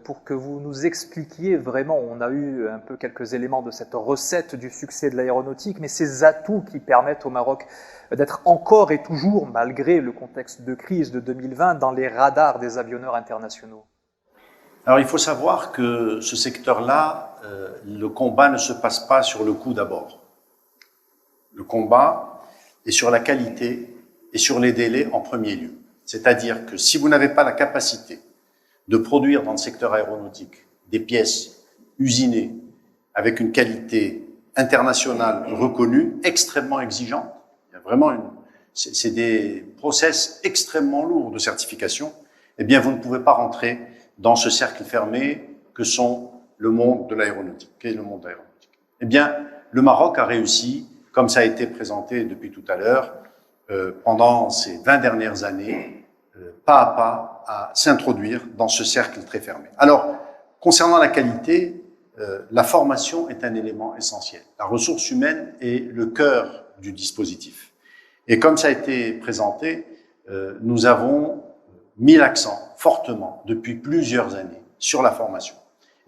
pour que vous nous expliquiez vraiment, on a eu un peu quelques éléments de cette recette du succès de l'aéronautique, mais ces atouts qui permettent au Maroc d'être encore et toujours, malgré le contexte de crise de 2020, dans les radars des avionneurs internationaux. Alors il faut savoir que ce secteur-là, le combat ne se passe pas sur le coût d'abord. Le combat est sur la qualité et sur les délais en premier lieu. C'est-à-dire que si vous n'avez pas la capacité de produire dans le secteur aéronautique des pièces usinées avec une qualité internationale reconnue, extrêmement exigeante. Il y a vraiment c'est des process extrêmement lourds de certification. Eh bien, vous ne pouvez pas rentrer dans ce cercle fermé que sont le monde de l'aéronautique. Quel est le monde de l'aéronautique? Eh bien, le Maroc a réussi, comme ça a été présenté depuis tout à l'heure, pendant ces 20 dernières années, pas à pas, à s'introduire dans ce cercle très fermé. Alors, concernant la qualité, la formation est un élément essentiel. La ressource humaine est le cœur du dispositif. Et comme ça a été présenté, nous avons mis l'accent fortement depuis plusieurs années sur la formation.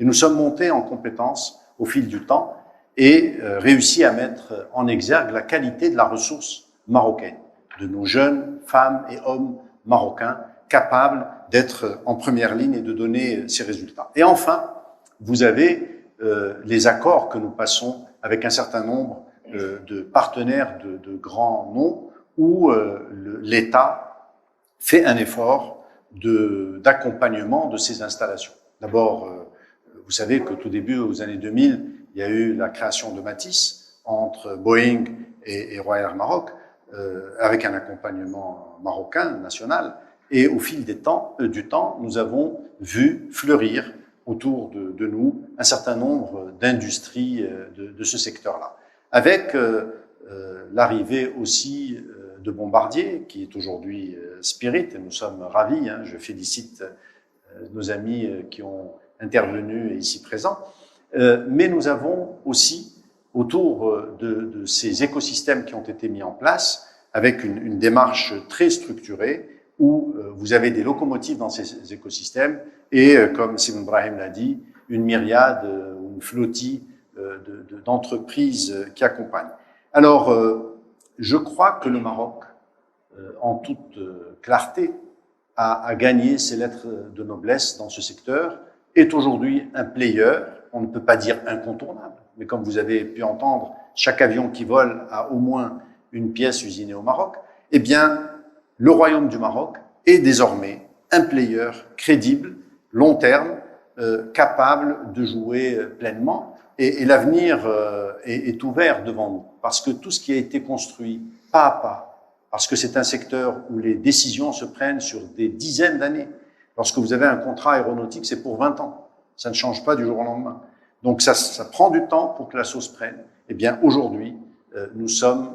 Et nous sommes montés en compétences au fil du temps et réussi à mettre en exergue la qualité de la ressource marocaine, de nos jeunes femmes et hommes marocains capables d'être en première ligne et de donner ces résultats. Et enfin, vous avez les accords que nous passons avec un certain nombre de partenaires de grands noms où l'État fait un effort d'accompagnement de ces installations. D'abord, vous savez qu'au tout début, aux années 2000, il y a eu la création de Matisse entre Boeing et Royal Air Maroc, avec un accompagnement marocain, national. Et au fil du temps, nous avons vu fleurir autour de nous un certain nombre d'industries de ce secteur-là. Avec l'arrivée aussi de Bombardier, qui est aujourd'hui Spirit, et nous sommes ravis, je félicite nos amis qui ont intervenu et ici présents, mais nous avons aussi, autour de ces écosystèmes qui ont été mis en place, avec une démarche très structurée, où vous avez des locomotives dans ces écosystèmes et, comme Simon Brahim l'a dit, une myriade ou une flottille d'entreprises qui accompagnent. Alors, je crois que le Maroc, en toute clarté, a gagné ses lettres de noblesse dans ce secteur, est aujourd'hui un player, on ne peut pas dire incontournable, mais comme vous avez pu entendre, chaque avion qui vole a au moins une pièce usinée au Maroc. Eh bien, le Royaume du Maroc est désormais un player crédible, long terme, capable de jouer pleinement. Et l'avenir est ouvert devant nous, parce que tout ce qui a été construit pas à pas, parce que c'est un secteur où les décisions se prennent sur des dizaines d'années, Lorsque vous avez un contrat aéronautique, c'est pour 20 ans. Ça ne change pas du jour au lendemain. Donc ça prend du temps pour que la sauce prenne. Eh bien, aujourd'hui, nous sommes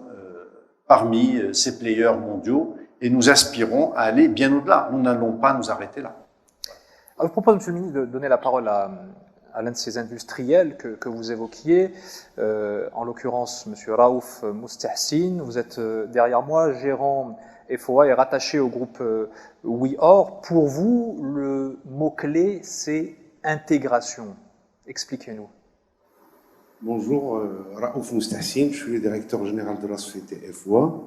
parmi ces players mondiaux et nous aspirons à aller bien au-delà. Nous n'allons pas nous arrêter là. Alors, je propose, Monsieur le ministre, de donner la parole à l'un de ces industriels que vous évoquiez, en l'occurrence Monsieur Raouf Moustahsine. Vous êtes derrière moi, gérant FOA et rattaché au groupe WeOr. Pour vous, le mot-clé, c'est intégration. Expliquez-nous. Bonjour, Raouf Moustahsine, je suis le directeur général de la société FOA.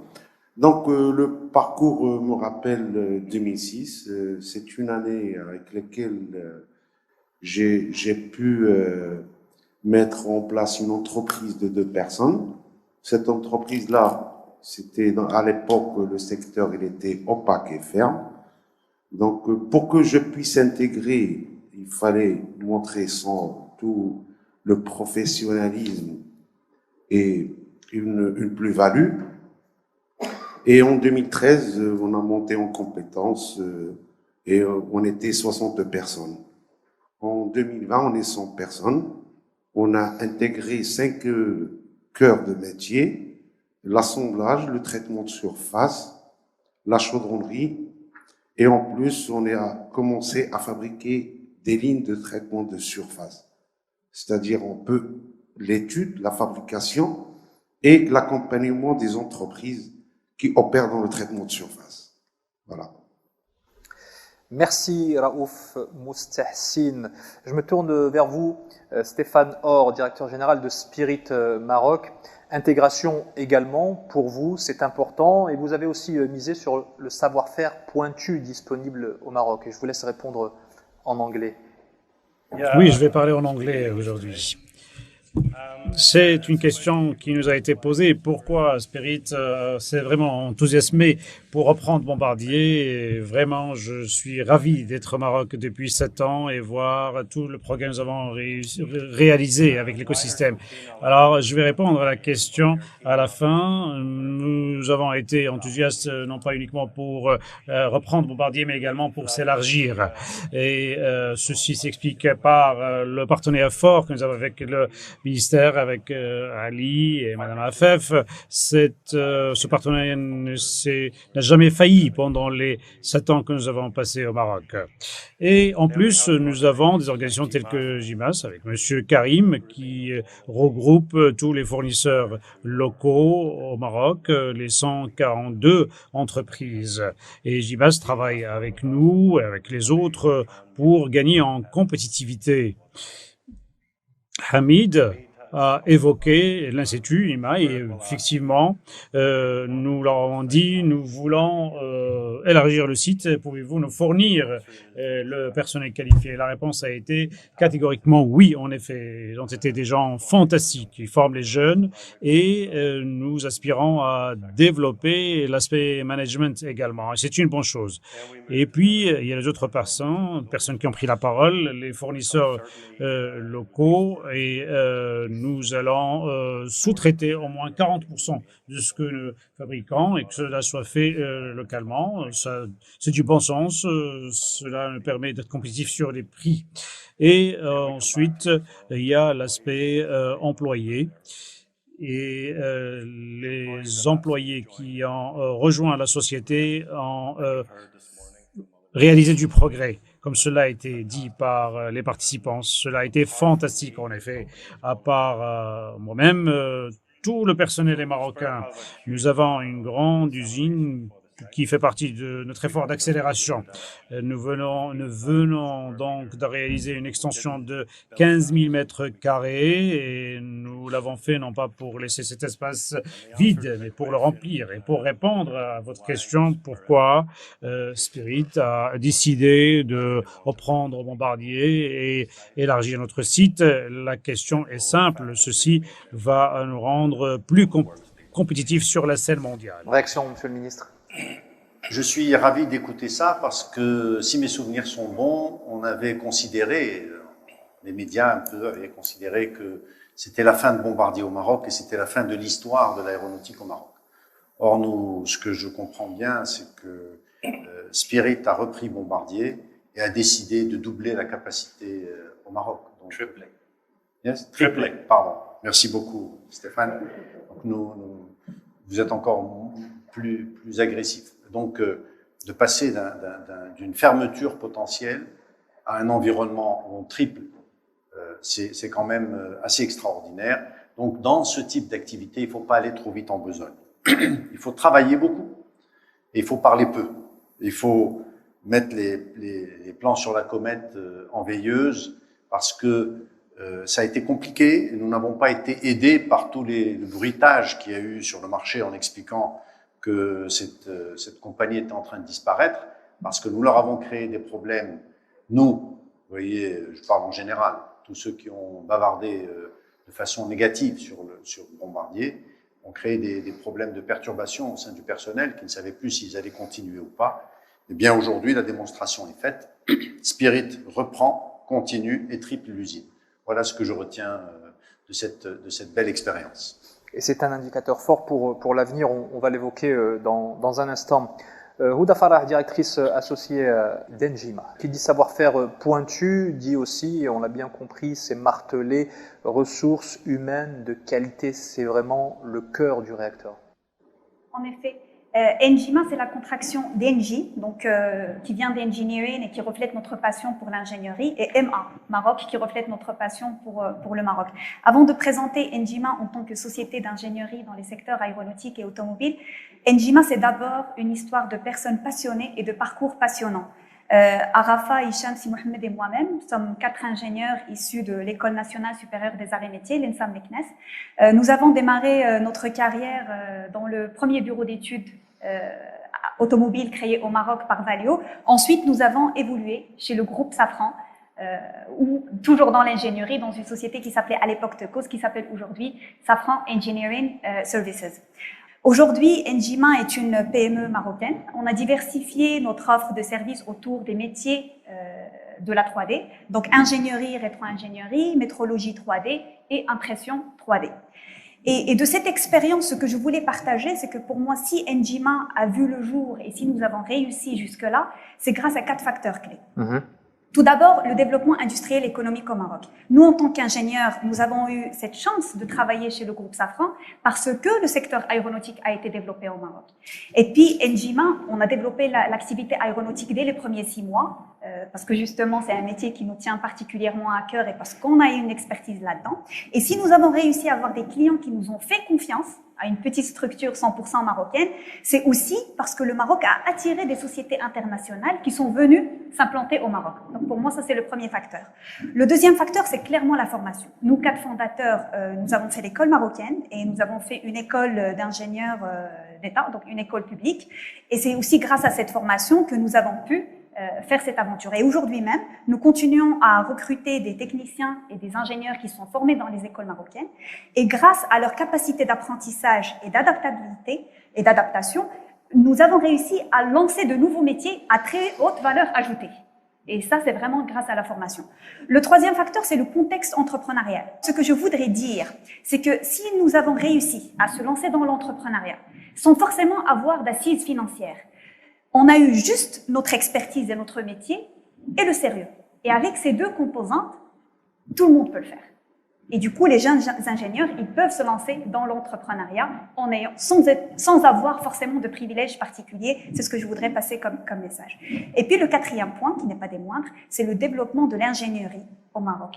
Donc, le parcours me rappelle 2006. C'est une année avec laquelle j'ai pu mettre en place une entreprise de 2 personnes. Cette entreprise-là, c'était à l'époque, le secteur, il était opaque et ferme. Donc, pour que je puisse intégrer, il fallait montrer tout le professionnalisme et une plus-value. Et en 2013, on a monté en compétences et on était 60 personnes. En 2020, on est 100 personnes. On a intégré 5 cœurs de métier, l'assemblage, le traitement de surface, la chaudronnerie. Et en plus, on a commencé à fabriquer des lignes de traitement de surface. C'est-à-dire, on peut l'étude, la fabrication et l'accompagnement des entreprises qui opèrent dans le traitement de surface. Voilà. Merci Raouf Moustahsine. Je me tourne vers vous, Stéphane Or, directeur général de Spirit Maroc. Intégration également, pour vous, c'est important. Et vous avez aussi misé sur le savoir-faire pointu disponible au Maroc. Et je vous laisse répondre en anglais. Oui, je vais parler en anglais aujourd'hui. C'est une question qui nous a été posée. Pourquoi Spirit s'est vraiment enthousiasmé pour reprendre Bombardier? Et vraiment, je suis ravi d'être au Maroc depuis 7 ans et voir tout le progrès que nous avons réalisé avec l'écosystème. Alors, je vais répondre à la question à la fin. Nous avons été enthousiastes non pas uniquement pour reprendre Bombardier, mais également pour s'élargir. Et ceci s'explique par le partenariat fort que nous avons avec le ministère, avec Ali et Madame Afef. Ce partenariat n'a jamais failli pendant les 7 ans que nous avons passés au Maroc. Et en plus, nous avons des organisations telles que JIMAS, avec Monsieur Karim, qui regroupe tous les fournisseurs locaux au Maroc, les 142 entreprises. Et JIMAS travaille avec nous et avec les autres pour gagner en compétitivité. Hamid a évoqué l'Institut IMA et effectivement, nous leur avons dit, nous voulons élargir le site, pouvez-vous nous fournir le personnel qualifié? La réponse a été catégoriquement oui, en effet. Ils ont été des gens fantastiques, ils forment les jeunes et nous aspirons à développer l'aspect management également. C'est une bonne chose. Et puis, il y a les autres personnes qui ont pris la parole, les fournisseurs locaux et nous allons sous-traiter au moins 40% de ce que nous fabriquons et que cela soit fait localement. C'est du bon sens. Cela nous permet d'être compétitifs sur les prix. Et ensuite, il y a l'aspect employé. Et les employés qui ont rejoint la société ont réalisé du progrès. Comme cela a été dit par les participants, cela a été fantastique en effet. À part moi-même, tout le personnel est marocain. Nous avons une grande usine qui fait partie de notre effort d'accélération. Nous venons donc de réaliser une extension de 15 000 mètres carrés et nous l'avons fait non pas pour laisser cet espace vide, mais pour le remplir. Et pour répondre à votre question, pourquoi Spirit a décidé de reprendre Bombardier et élargir notre site, la question est simple. Ceci va nous rendre plus compétitifs sur la scène mondiale. Réaction, Monsieur le Ministre. Je suis ravi d'écouter ça parce que, si mes souvenirs sont bons, on avait considéré, les médias un peu avaient considéré que c'était la fin de Bombardier au Maroc et c'était la fin de l'histoire de l'aéronautique au Maroc. Or, ce que je comprends bien, c'est que Spirit a repris Bombardier et a décidé de doubler la capacité au Maroc. Donc, tripler. Yes? Tripler, pardon. Merci beaucoup, Stéphane. Donc, vous êtes encore plus agressif. Donc, de passer d'une fermeture potentielle à un environnement où on triple, c'est quand même assez extraordinaire. Donc, dans ce type d'activité, il ne faut pas aller trop vite en besogne. Il faut travailler beaucoup et il faut parler peu. Il faut mettre les plans sur la comète en veilleuse parce que ça a été compliqué. Nous n'avons pas été aidés par tous le bruitage qu'il y a eu sur le marché en expliquant que cette compagnie était en train de disparaître parce que nous leur avons créé des problèmes. Nous, vous voyez, je parle en général, tous ceux qui ont bavardé de façon négative sur Bombardier ont créé des problèmes de perturbation au sein du personnel qui ne savaient plus s'ils allaient continuer ou pas. Eh bien, aujourd'hui, la démonstration est faite. Spirit reprend, continue et triple l'usine. Voilà ce que je retiens de cette belle expérience. Et c'est un indicateur fort pour l'avenir, on va l'évoquer dans un instant. Houda Farah, directrice associée d'Enjima, qui dit savoir-faire pointu, dit aussi, et on l'a bien compris, c'est martelé, ressources humaines de qualité, c'est vraiment le cœur du réacteur. En effet, Enjima, c'est la contraction d'Enji, donc qui vient d'engineering et qui reflète notre passion pour l'ingénierie, et MA, Maroc, qui reflète notre passion pour le Maroc. Avant de présenter Enjima en tant que société d'ingénierie dans les secteurs aéronautiques et automobiles, Enjima, c'est d'abord une histoire de personnes passionnées et de parcours passionnants. Arafa, Hicham, Si Mohamed et moi-même sommes 4 ingénieurs issus de l'École nationale supérieure des arts et métiers, l'ENSAM Meknes. Nous avons démarré notre carrière dans le premier bureau d'études automobile créé au Maroc par Valeo. Ensuite, nous avons évolué chez le groupe Safran, ou toujours dans l'ingénierie, dans une société qui s'appelait à l'époque Tecos, qui s'appelle aujourd'hui Safran Engineering Services. Aujourd'hui, Enjima est une PME marocaine. On a diversifié notre offre de services autour des métiers de la 3D, donc ingénierie, rétro-ingénierie, métrologie 3D et impression 3D. Et de cette expérience, ce que je voulais partager, c'est que pour moi, si Enjima a vu le jour et si nous avons réussi jusque-là, c'est grâce à 4 facteurs clés. Tout d'abord, le développement industriel et économique au Maroc. Nous, en tant qu'ingénieurs, nous avons eu cette chance de travailler chez le groupe Safran parce que le secteur aéronautique a été développé au Maroc. Et puis, Enjima, on a développé l'activité aéronautique dès les premiers 6 mois parce que justement, c'est un métier qui nous tient particulièrement à cœur et parce qu'on a eu une expertise là-dedans. Et si nous avons réussi à avoir des clients qui nous ont fait confiance à une petite structure 100% marocaine, c'est aussi parce que le Maroc a attiré des sociétés internationales qui sont venues s'implanter au Maroc. Donc pour moi, ça c'est le premier facteur. Le deuxième facteur, c'est clairement la formation. Nous, 4 fondateurs, nous avons fait l'école marocaine et nous avons fait une école d'ingénieurs d'État, donc une école publique. Et c'est aussi grâce à cette formation que nous avons pu faire cette aventure. Et aujourd'hui même, nous continuons à recruter des techniciens et des ingénieurs qui sont formés dans les écoles marocaines. Et grâce à leur capacité d'apprentissage et d'adaptabilité et d'adaptation, nous avons réussi à lancer de nouveaux métiers à très haute valeur ajoutée. Et ça, c'est vraiment grâce à la formation. Le troisième facteur, c'est le contexte entrepreneurial. Ce que je voudrais dire, c'est que si nous avons réussi à se lancer dans l'entrepreneuriat sans forcément avoir d'assises financières, on a eu juste notre expertise et notre métier et le sérieux. Et avec ces 2 composantes, tout le monde peut le faire. Et du coup, les jeunes ingénieurs, ils peuvent se lancer dans l'entrepreneuriat sans avoir forcément de privilèges particuliers. C'est ce que je voudrais passer comme message. Et puis le 4e point, qui n'est pas des moindres, c'est le développement de l'ingénierie au Maroc.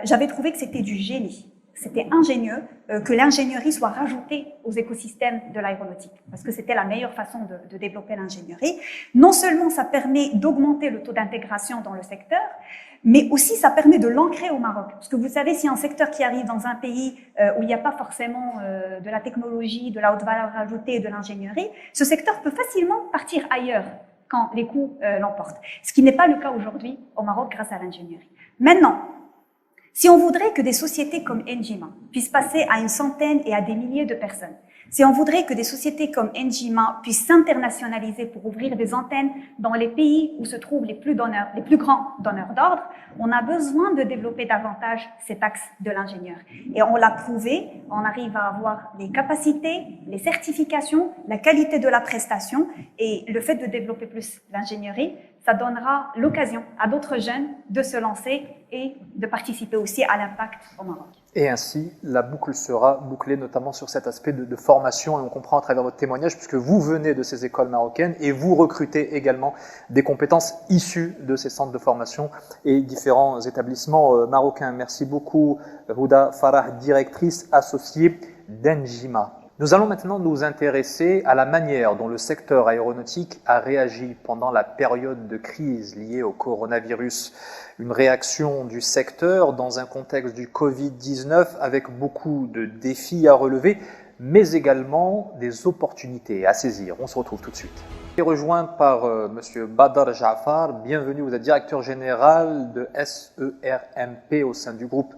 J'avais trouvé que c'était du génie. C'était ingénieux que l'ingénierie soit rajoutée aux écosystèmes de l'aéronautique, parce que c'était la meilleure façon de développer l'ingénierie. Non seulement ça permet d'augmenter le taux d'intégration dans le secteur, mais aussi ça permet de l'ancrer au Maroc. Parce que vous savez, si un secteur qui arrive dans un pays où il n'y a pas forcément de la technologie, de la haute valeur ajoutée et de l'ingénierie, ce secteur peut facilement partir ailleurs quand les coûts l'emportent. Ce qui n'est pas le cas aujourd'hui au Maroc grâce à l'ingénierie. Maintenant, si on voudrait que des sociétés comme Enjima puissent passer à une centaine et à des milliers de personnes, si on voudrait que des sociétés comme Enjima puissent s'internationaliser pour ouvrir des antennes dans les pays où se trouvent les plus grands donneurs d'ordre, on a besoin de développer davantage cet axe de l'ingénieur. Et on l'a prouvé, on arrive à avoir les capacités, les certifications, la qualité de la prestation et le fait de développer plus l'ingénierie ça donnera l'occasion à d'autres jeunes de se lancer et de participer aussi à l'impact au Maroc. Et ainsi, la boucle sera bouclée notamment sur cet aspect de formation, et on comprend à travers votre témoignage, puisque vous venez de ces écoles marocaines et vous recrutez également des compétences issues de ces centres de formation et différents établissements marocains. Merci beaucoup, Houda Farah, directrice associée d'Enjima. Nous allons maintenant nous intéresser à la manière dont le secteur aéronautique a réagi pendant la période de crise liée au coronavirus. Une réaction du secteur dans un contexte du Covid-19 avec beaucoup de défis à relever, mais également des opportunités à saisir. On se retrouve tout de suite. Et rejoint par Monsieur Badar Jaafar. Bienvenue, vous êtes directeur général de SERMP au sein du groupe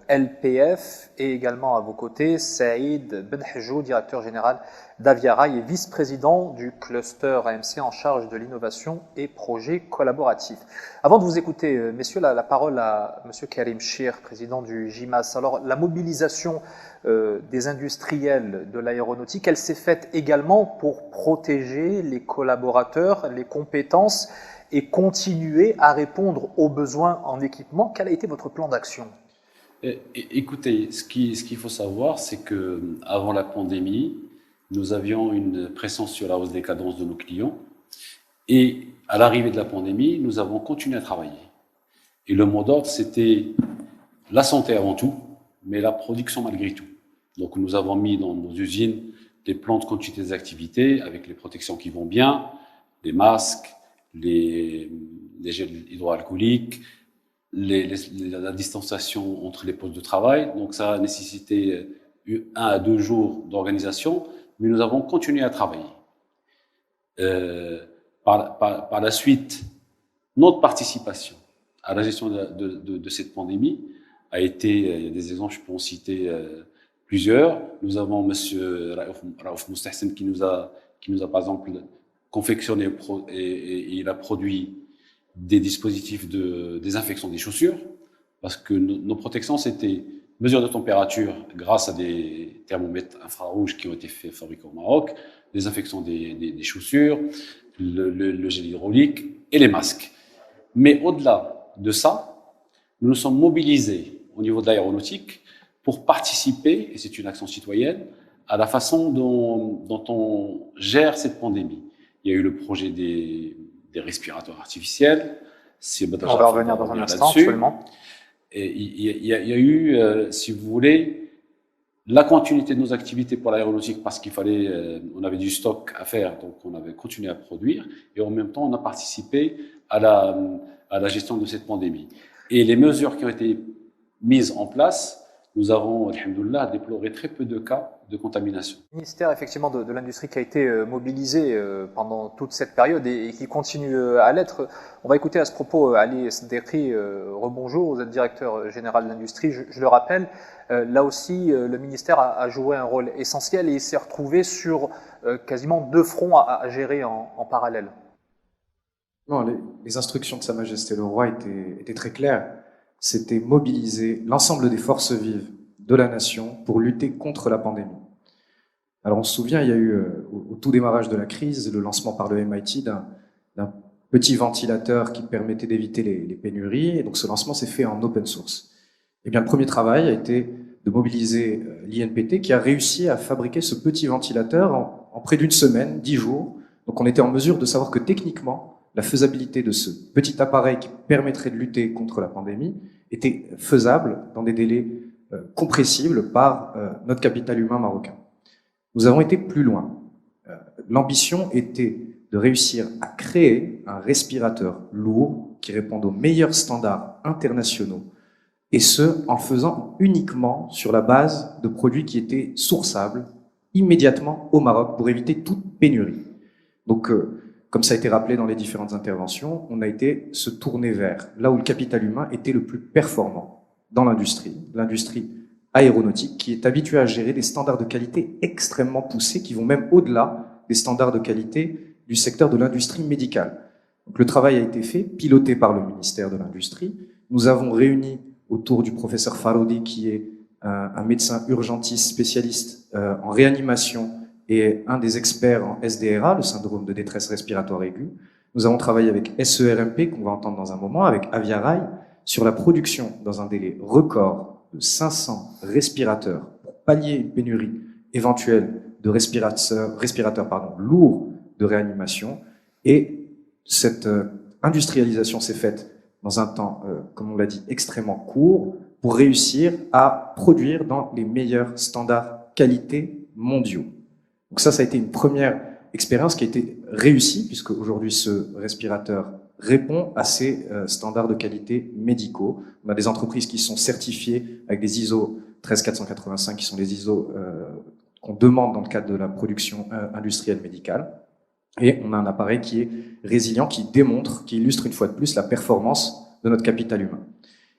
LPF, et également à vos côtés Saïd Benhajou, directeur général d'Aviarail et vice-président du cluster AMC en charge de l'innovation et projets collaboratifs. Avant de vous écouter, messieurs, la parole à monsieur Karim Chir, président du GIMAS. Alors, la mobilisation des industriels de l'aéronautique, elle s'est faite également pour protéger les collaborateurs, les compétences et continuer à répondre aux besoins en équipement. Quel a été votre plan d'action ? Écoutez, ce qu'il faut savoir, c'est que avant la pandémie, nous avions une pression sur la hausse des cadences de nos clients, et à l'arrivée de la pandémie, nous avons continué à travailler. Et le mot d'ordre, c'était la santé avant tout, mais la production malgré tout. Donc nous avons mis dans nos usines des plans de continuité des activités avec les protections qui vont bien, les masques, les gels hydroalcooliques, la distanciation entre les postes de travail. Donc ça a nécessité 1 à 2 jours d'organisation, mais nous avons continué à travailler. Par la suite, notre participation à la gestion de cette pandémie a été, il y a des exemples, je peux en citer plusieurs. Nous avons monsieur Raouf Moustahsen qui nous a par exemple confectionné et il a produit des dispositifs de désinfection des chaussures, parce que nos protections, c'était mesure de température grâce à des thermomètres infrarouges qui ont été fabriqués au Maroc, désinfection des chaussures, le gel hydraulique et les masques. Mais au-delà de ça, nous nous sommes mobilisés au niveau de l'aéronautique pour participer, et c'est une action citoyenne, à la façon dont on gère cette pandémie. Il y a eu le projet des respirateurs artificiels. On va revenir dans un instant, absolument. Et il y a eu, si vous voulez, la continuité de nos activités pour l'aéronautique, parce qu'il fallait, on avait du stock à faire, donc on avait continué à produire, et en même temps, on a participé à la gestion de cette pandémie. Et les mesures qui ont été mises en place, nous avons, alhamdoulilah, déploré très peu de cas de contamination. Le ministère effectivement de l'Industrie qui a été mobilisé pendant toute cette période et qui continue à l'être. On va écouter à ce propos Ali Sdekri. Rebonjour, vous êtes directeur général de l'Industrie. Je le rappelle, là aussi, le ministère a joué un rôle essentiel et il s'est retrouvé sur quasiment 2 fronts à gérer en parallèle. Non, les instructions de Sa Majesté le Roi étaient très claires. C'était mobiliser l'ensemble des forces vives de la nation pour lutter contre la pandémie. Alors on se souvient, il y a eu au tout démarrage de la crise le lancement par le MIT d'un petit ventilateur qui permettait d'éviter les pénuries, et donc ce lancement s'est fait en open source. Et bien le premier travail a été de mobiliser l'INPT qui a réussi à fabriquer ce petit ventilateur en près d'une semaine, 10 jours. Donc on était en mesure de savoir que techniquement, la faisabilité de ce petit appareil qui permettrait de lutter contre la pandémie était faisable dans des délais compressibles par notre capital humain marocain. Nous avons été plus loin. L'ambition était de réussir à créer un respirateur lourd qui réponde aux meilleurs standards internationaux, et ce, en le faisant uniquement sur la base de produits qui étaient sourçables immédiatement au Maroc pour éviter toute pénurie. Donc, comme ça a été rappelé dans les différentes interventions, on a été se tourner vers là où le capital humain était le plus performant dans l'industrie aéronautique, qui est habituée à gérer des standards de qualité extrêmement poussés, qui vont même au-delà des standards de qualité du secteur de l'industrie médicale. Donc le travail a été fait, piloté par le ministère de l'Industrie. Nous avons réuni autour du professeur Faroudi, qui est un médecin urgentiste spécialiste en réanimation et un des experts en SDRA, le syndrome de détresse respiratoire aiguë, Nous avons travaillé avec SERMP, qu'on va entendre dans un moment, avec Aviarail, sur la production dans un délai record de 500 respirateurs pour pallier une pénurie éventuelle de respirateurs lourds de réanimation. Et cette industrialisation s'est faite dans un temps, comme on l'a dit, extrêmement court pour réussir à produire dans les meilleurs standards qualité mondiaux. Donc ça a été une première expérience qui a été réussie, puisque aujourd'hui ce respirateur répond à ces standards de qualité médicaux. On a des entreprises qui sont certifiées avec des ISO 13485, qui sont des ISO qu'on demande dans le cadre de la production industrielle médicale. Et on a un appareil qui est résilient, qui démontre, qui illustre une fois de plus la performance de notre capital humain.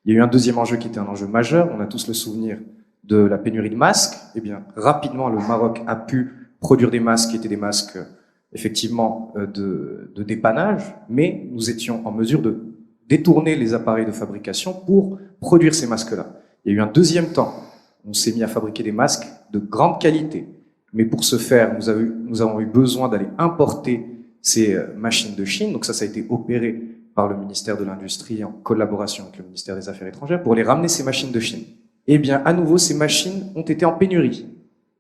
Il y a eu un deuxième enjeu qui était un enjeu majeur. On a tous le souvenir de la pénurie de masques. Eh bien, rapidement, le Maroc a pu produire des masques qui étaient des masques effectivement de dépannage, mais nous étions en mesure de détourner les appareils de fabrication pour produire ces masques-là. Il y a eu un deuxième temps. On s'est mis à fabriquer des masques de grande qualité. Mais pour ce faire, nous avons eu besoin d'aller importer ces machines de Chine. Donc ça a été opéré par le ministère de l'Industrie en collaboration avec le ministère des Affaires étrangères pour les ramener ces machines de Chine. Eh bien, à nouveau, ces machines ont été en pénurie.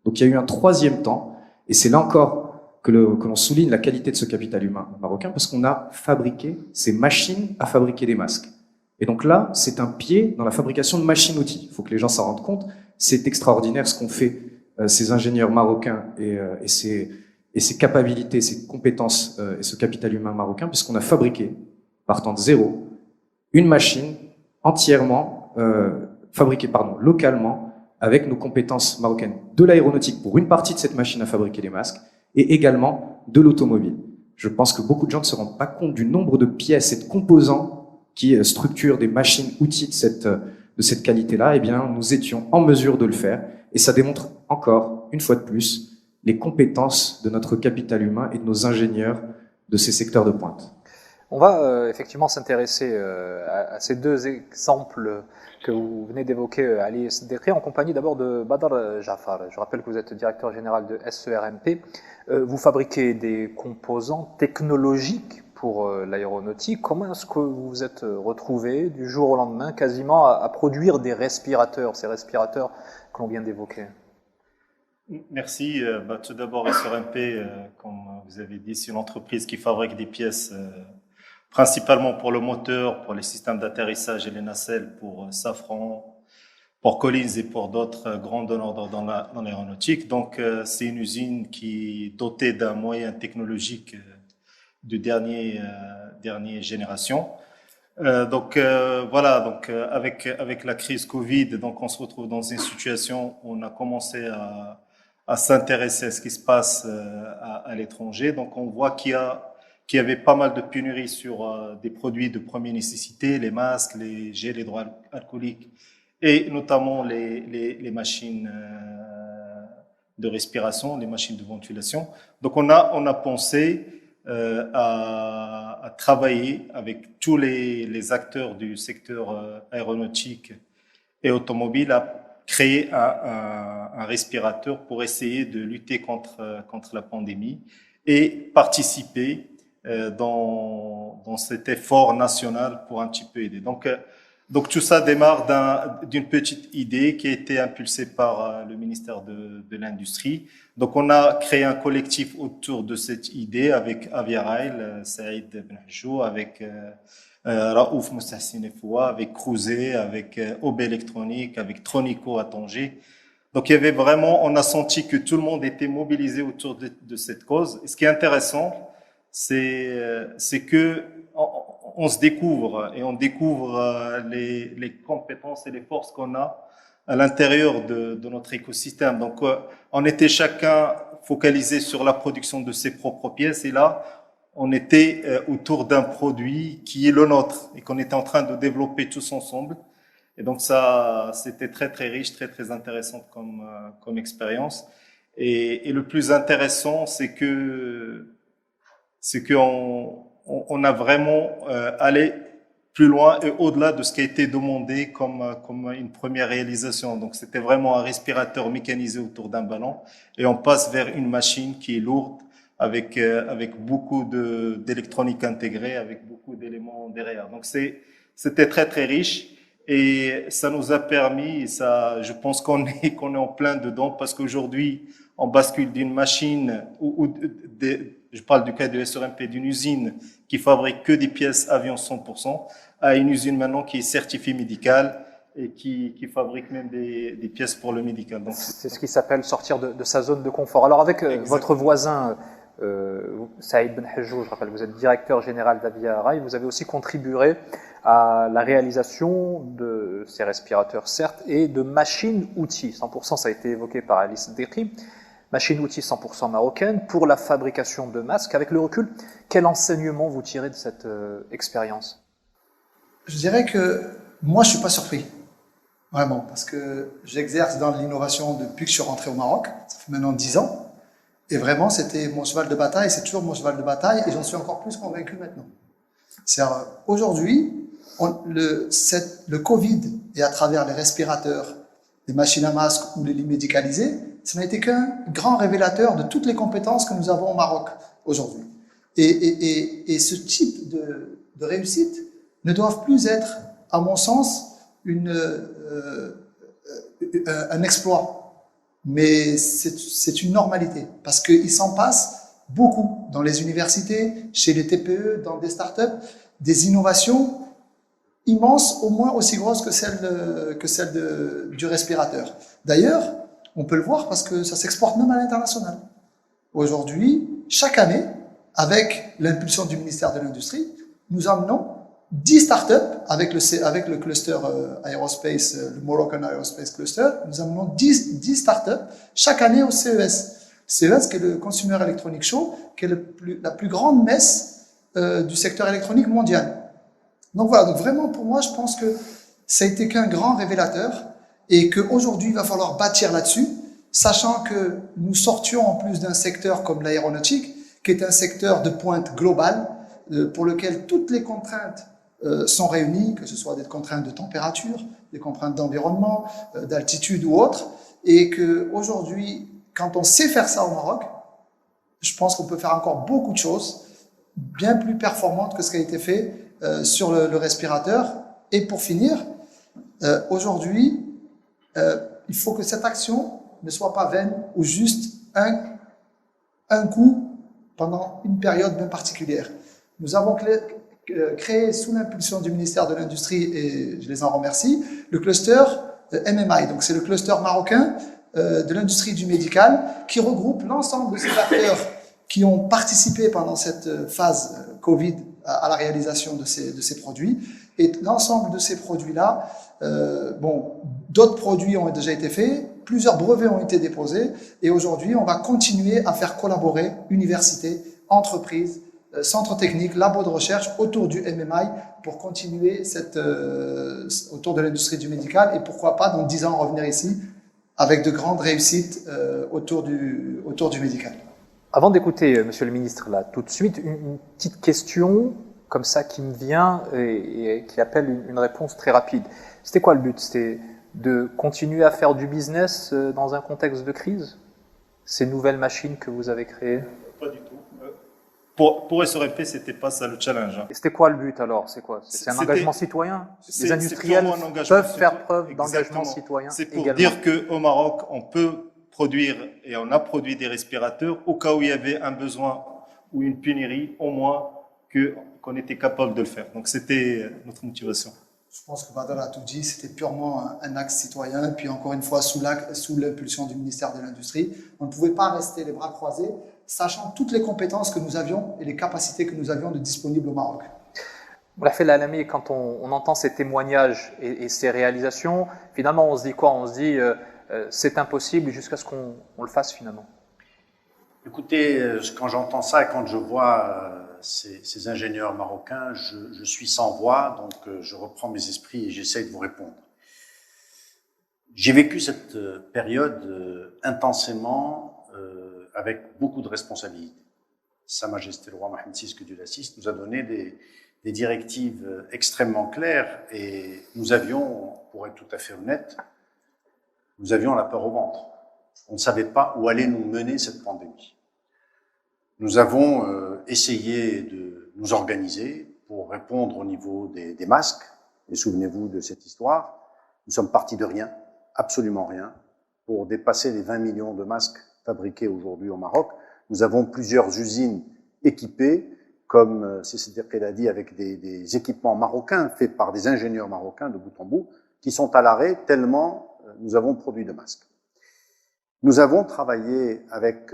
Donc il y a eu un troisième temps, et c'est là encore que l'on souligne la qualité de ce capital humain marocain, parce qu'on a fabriqué ces machines à fabriquer des masques. Et donc là, c'est un pied dans la fabrication de machines-outils. Il faut que les gens s'en rendent compte. C'est extraordinaire ce qu'ont fait ces ingénieurs marocains et ces capacités, ces compétences et ce capital humain marocain, puisqu'on a fabriqué, partant de zéro, une machine entièrement fabriquée localement avec nos compétences marocaines de l'aéronautique pour une partie de cette machine à fabriquer les masques et également de l'automobile. Je pense que beaucoup de gens ne se rendent pas compte du nombre de pièces et de composants qui structurent des machines-outils de cette qualité-là. Eh bien, nous étions en mesure de le faire. Et ça démontre encore, une fois de plus, les compétences de notre capital humain et de nos ingénieurs de ces secteurs de pointe. On va effectivement s'intéresser à ces deux exemples que vous venez d'évoquer, Ali Sedekri, en compagnie d'abord de Badr Jafar. Je rappelle que vous êtes directeur général de SERMP. Vous fabriquez des composants technologiques pour l'aéronautique. Comment est-ce que vous vous êtes retrouvé du jour au lendemain quasiment à produire des respirateurs, ces respirateurs que l'on vient d'évoquer? Merci. Tout d'abord, SERMP, comme vous avez dit, c'est une entreprise qui fabrique des pièces principalement pour le moteur, pour les systèmes d'atterrissage et les nacelles, pour Safran, pour Collins et pour d'autres grands donneurs dans l'aéronautique. Donc, c'est une usine qui est dotée d'un moyen technologique de dernière génération. Donc, avec la crise Covid, donc on se retrouve dans une situation où on a commencé à s'intéresser à ce qui se passe à l'étranger. Donc, on voit qu'il y avait pas mal de pénuries sur des produits de première nécessité, les masques, les gels hydroalcooliques et notamment les machines de respiration, les machines de ventilation. Donc, on a pensé à travailler avec tous les acteurs du secteur aéronautique et automobile à créer un respirateur pour essayer de lutter contre la pandémie et participer dans cet effort national pour un petit peu aider. Donc tout ça démarre d'une petite idée qui a été impulsée par le ministère de l'Industrie. Donc on a créé un collectif autour de cette idée avec Aviarail, Saïd Benhajou, avec Raouf Moustassine Foua, avec Crouzet, avec OB Électronique, avec Tronico à Tanger. Donc il y avait vraiment, on a senti que tout le monde était mobilisé autour de cette cause. Et ce qui est intéressant, c'est que on se découvre et on découvre les compétences et les forces qu'on a à l'intérieur de notre écosystème. Donc, on était chacun focalisé sur la production de ses propres pièces et là, on était autour d'un produit qui est le nôtre et qu'on était en train de développer tous ensemble. Et donc, ça, c'était très, très riche, très, très intéressant comme expérience. Et le plus intéressant, c'est qu'on a vraiment allé plus loin et au-delà de ce qui a été demandé comme une première réalisation. Donc, c'était vraiment un respirateur mécanisé autour d'un ballon et on passe vers une machine qui est lourde avec beaucoup d'électronique intégrée, avec beaucoup d'éléments derrière. Donc c'était très très riche et ça nous a permis, ça, je pense qu'on est en plein dedans parce qu'aujourd'hui on bascule d'une machine je parle du cas de SRMP, d'une usine qui fabrique que des pièces avions 100%, à une usine maintenant qui est certifiée médicale et qui fabrique même des pièces pour le médical. C'est ce qui s'appelle sortir de sa zone de confort. Alors avec votre voisin Saïd Ben Hajjou, je rappelle, vous êtes directeur général d'Avia Rail, vous avez aussi contribué à la réalisation de ces respirateurs, certes, et de machines-outils. 100%, ça a été évoqué par Alice Dekri. Machines-outils 100% marocaines pour la fabrication de masques. Avec le recul, quel enseignement vous tirez de cette expérience? Je dirais que moi, je ne suis pas surpris. Vraiment, parce que j'exerce dans l'innovation depuis que je suis rentré au Maroc. Ça fait maintenant 10 ans. Et vraiment, c'était mon cheval de bataille, c'est toujours mon cheval de bataille, et j'en suis encore plus convaincu maintenant. C'est-à-dire, aujourd'hui, le Covid, et à travers les respirateurs, les machines à masque ou les lits médicalisés, ça n'a été qu'un grand révélateur de toutes les compétences que nous avons au Maroc aujourd'hui. Et ce type de réussite ne doivent plus être, à mon sens, un exploit. Mais c'est une normalité, parce qu'il s'en passe beaucoup dans les universités, chez les TPE, dans des startups, des innovations immenses, au moins aussi grosses que celles du respirateur. D'ailleurs, on peut le voir parce que ça s'exporte même à l'international. Aujourd'hui, chaque année, avec l'impulsion du ministère de l'Industrie, nous emmenons 10 startups avec le cluster aerospace, le Moroccan Aerospace Cluster, nous amenons 10 startups chaque année au CES. CES, qui est le Consumer Electronic Show, qui est la plus grande messe du secteur électronique mondial. Donc voilà, donc vraiment pour moi, je pense que ça a été qu'un grand révélateur et qu'aujourd'hui, il va falloir bâtir là-dessus, sachant que nous sortions en plus d'un secteur comme l'aéronautique, qui est un secteur de pointe globale, pour lequel toutes les contraintes sont réunies, que ce soit des contraintes de température, des contraintes d'environnement, d'altitude ou autres, et qu'aujourd'hui, quand on sait faire ça au Maroc, je pense qu'on peut faire encore beaucoup de choses bien plus performantes que ce qui a été fait sur le respirateur. Et pour finir, aujourd'hui, il faut que cette action ne soit pas vaine ou juste un coup pendant une période bien particulière. Nous avons créé sous l'impulsion du ministère de l'Industrie, et je les en remercie, le cluster MMI. Donc c'est le cluster marocain de l'industrie du médical qui regroupe l'ensemble de ces acteurs qui ont participé pendant cette phase Covid à la réalisation de ces produits. Et l'ensemble de ces produits-là, d'autres produits ont déjà été faits, plusieurs brevets ont été déposés, et aujourd'hui, on va continuer à faire collaborer universités, entreprises, centres techniques, labos de recherche autour du MMI pour continuer autour de l'industrie du médical, et pourquoi pas dans 10 ans revenir ici avec de grandes réussites autour du médical. Avant d'écouter Monsieur le Ministre là tout de suite, une petite question comme ça qui me vient et qui appelle une réponse très rapide. C'était quoi le but? C'était de continuer à faire du business dans un contexte de crise? Ces nouvelles machines que vous avez créées? Pas du tout. Pour SRMP, c'était pas ça le challenge. Et c'était quoi le but alors? C'est quoi? C'est un engagement citoyen? Les industriels peuvent faire preuve d'engagement citoyen. C'est pour dire qu'au Maroc, on peut produire, et on a produit des respirateurs, au cas où il y avait un besoin ou une pénurie, au moins qu'on était capable de le faire. Donc c'était notre motivation. Je pense que Badal a tout dit, c'était purement un axe citoyen, puis encore une fois sous l'impulsion du ministère de l'Industrie. On ne pouvait pas rester les bras croisés, sachant toutes les compétences que nous avions et les capacités que nous avions de disponibles au Maroc. Moulafel Alami, quand on entend ces témoignages et ces réalisations, finalement on se dit quoi? On se dit c'est impossible jusqu'à ce qu'on le fasse finalement. Écoutez, quand j'entends ça et quand je vois ces ingénieurs marocains, je suis sans voix, donc je reprends mes esprits et j'essaie de vous répondre. J'ai vécu cette période intensément avec beaucoup de responsabilités. Sa Majesté le roi Mohammed VI, que Dieu l'assiste, nous a donné des directives extrêmement claires et nous avions, pour être tout à fait honnête, nous avions la peur au ventre. On ne savait pas où allait nous mener cette pandémie. nous avons essayé de nous organiser pour répondre au niveau des masques. Et souvenez-vous de cette histoire. Nous sommes partis de rien, absolument rien, pour dépasser les 20 millions de masques fabriqués aujourd'hui au Maroc. Nous avons plusieurs usines équipées, comme c'est-à-dire l'a dit, avec des équipements marocains faits par des ingénieurs marocains de bout en bout, qui sont à l'arrêt tellement nous avons produit de masques. Nous avons travaillé avec,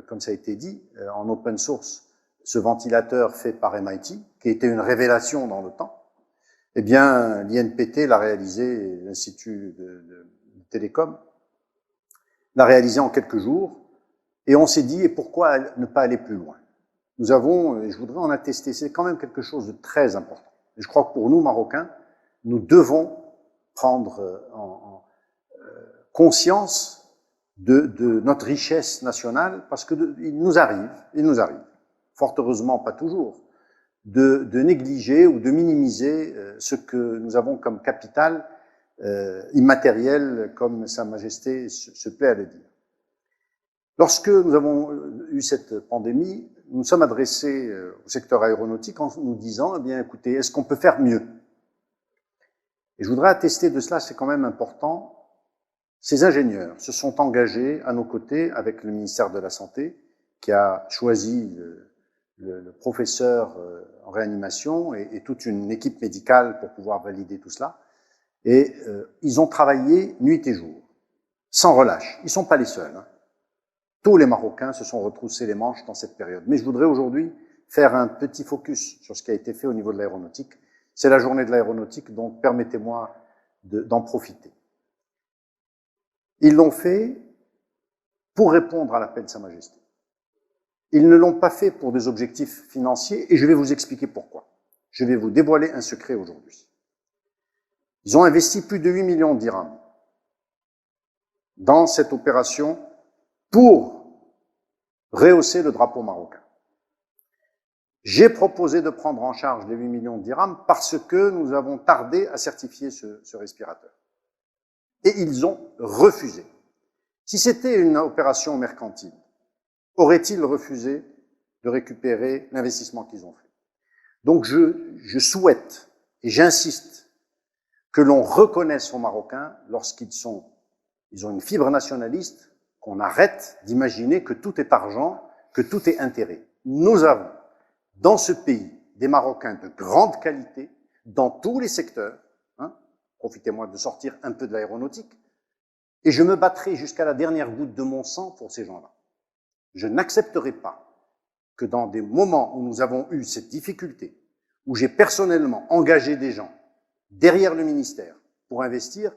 comme ça a été dit, en open source, ce ventilateur fait par MIT, qui était une révélation dans le temps. Eh bien, l'INPT l'a réalisé, l'Institut de Télécom, l'a réalisé en quelques jours, et on s'est dit, et pourquoi ne pas aller plus loin? Nous avons, et je voudrais en attester, c'est quand même quelque chose de très important. Et je crois que pour nous, Marocains, nous devons prendre conscience de notre richesse nationale, parce que il nous arrive, fort heureusement pas toujours, de négliger ou de minimiser ce que nous avons comme capital immatériel, comme Sa Majesté se plaît à le dire. Lorsque nous avons eu cette pandémie, nous nous sommes adressés au secteur aéronautique en nous disant, eh bien, écoutez, est-ce qu'on peut faire mieux? Et je voudrais attester de cela, c'est quand même important. Ces ingénieurs se sont engagés à nos côtés avec le ministère de la Santé, qui a choisi le professeur en réanimation et toute une équipe médicale pour pouvoir valider tout cela. Et ils ont travaillé nuit et jour, sans relâche. Ils ne sont pas les seuls. Hein. Tous les Marocains se sont retroussés les manches dans cette période. Mais je voudrais aujourd'hui faire un petit focus sur ce qui a été fait au niveau de l'aéronautique. C'est la journée de l'aéronautique, donc permettez-moi d'en profiter. Ils l'ont fait pour répondre à l'appel de Sa Majesté. Ils ne l'ont pas fait pour des objectifs financiers, et je vais vous expliquer pourquoi. Je vais vous dévoiler un secret aujourd'hui. Ils ont investi plus de 8 millions de dirhams dans cette opération pour rehausser le drapeau marocain. J'ai proposé de prendre en charge les 8 millions de dirhams parce que nous avons tardé à certifier ce respirateur. Et ils ont refusé. Si c'était une opération mercantile, auraient-ils refusé de récupérer l'investissement qu'ils ont fait? Donc je souhaite et j'insiste que l'on reconnaisse aux Marocains, lorsqu'ils ont une fibre nationaliste, qu'on arrête d'imaginer que tout est argent, que tout est intérêt. Nous avons dans ce pays des Marocains de grande qualité, dans tous les secteurs. Hein, profitez-moi de sortir un peu de l'aéronautique. Et je me battrai jusqu'à la dernière goutte de mon sang pour ces gens-là. Je n'accepterai pas que dans des moments où nous avons eu cette difficulté, où j'ai personnellement engagé des gens derrière le ministère pour investir,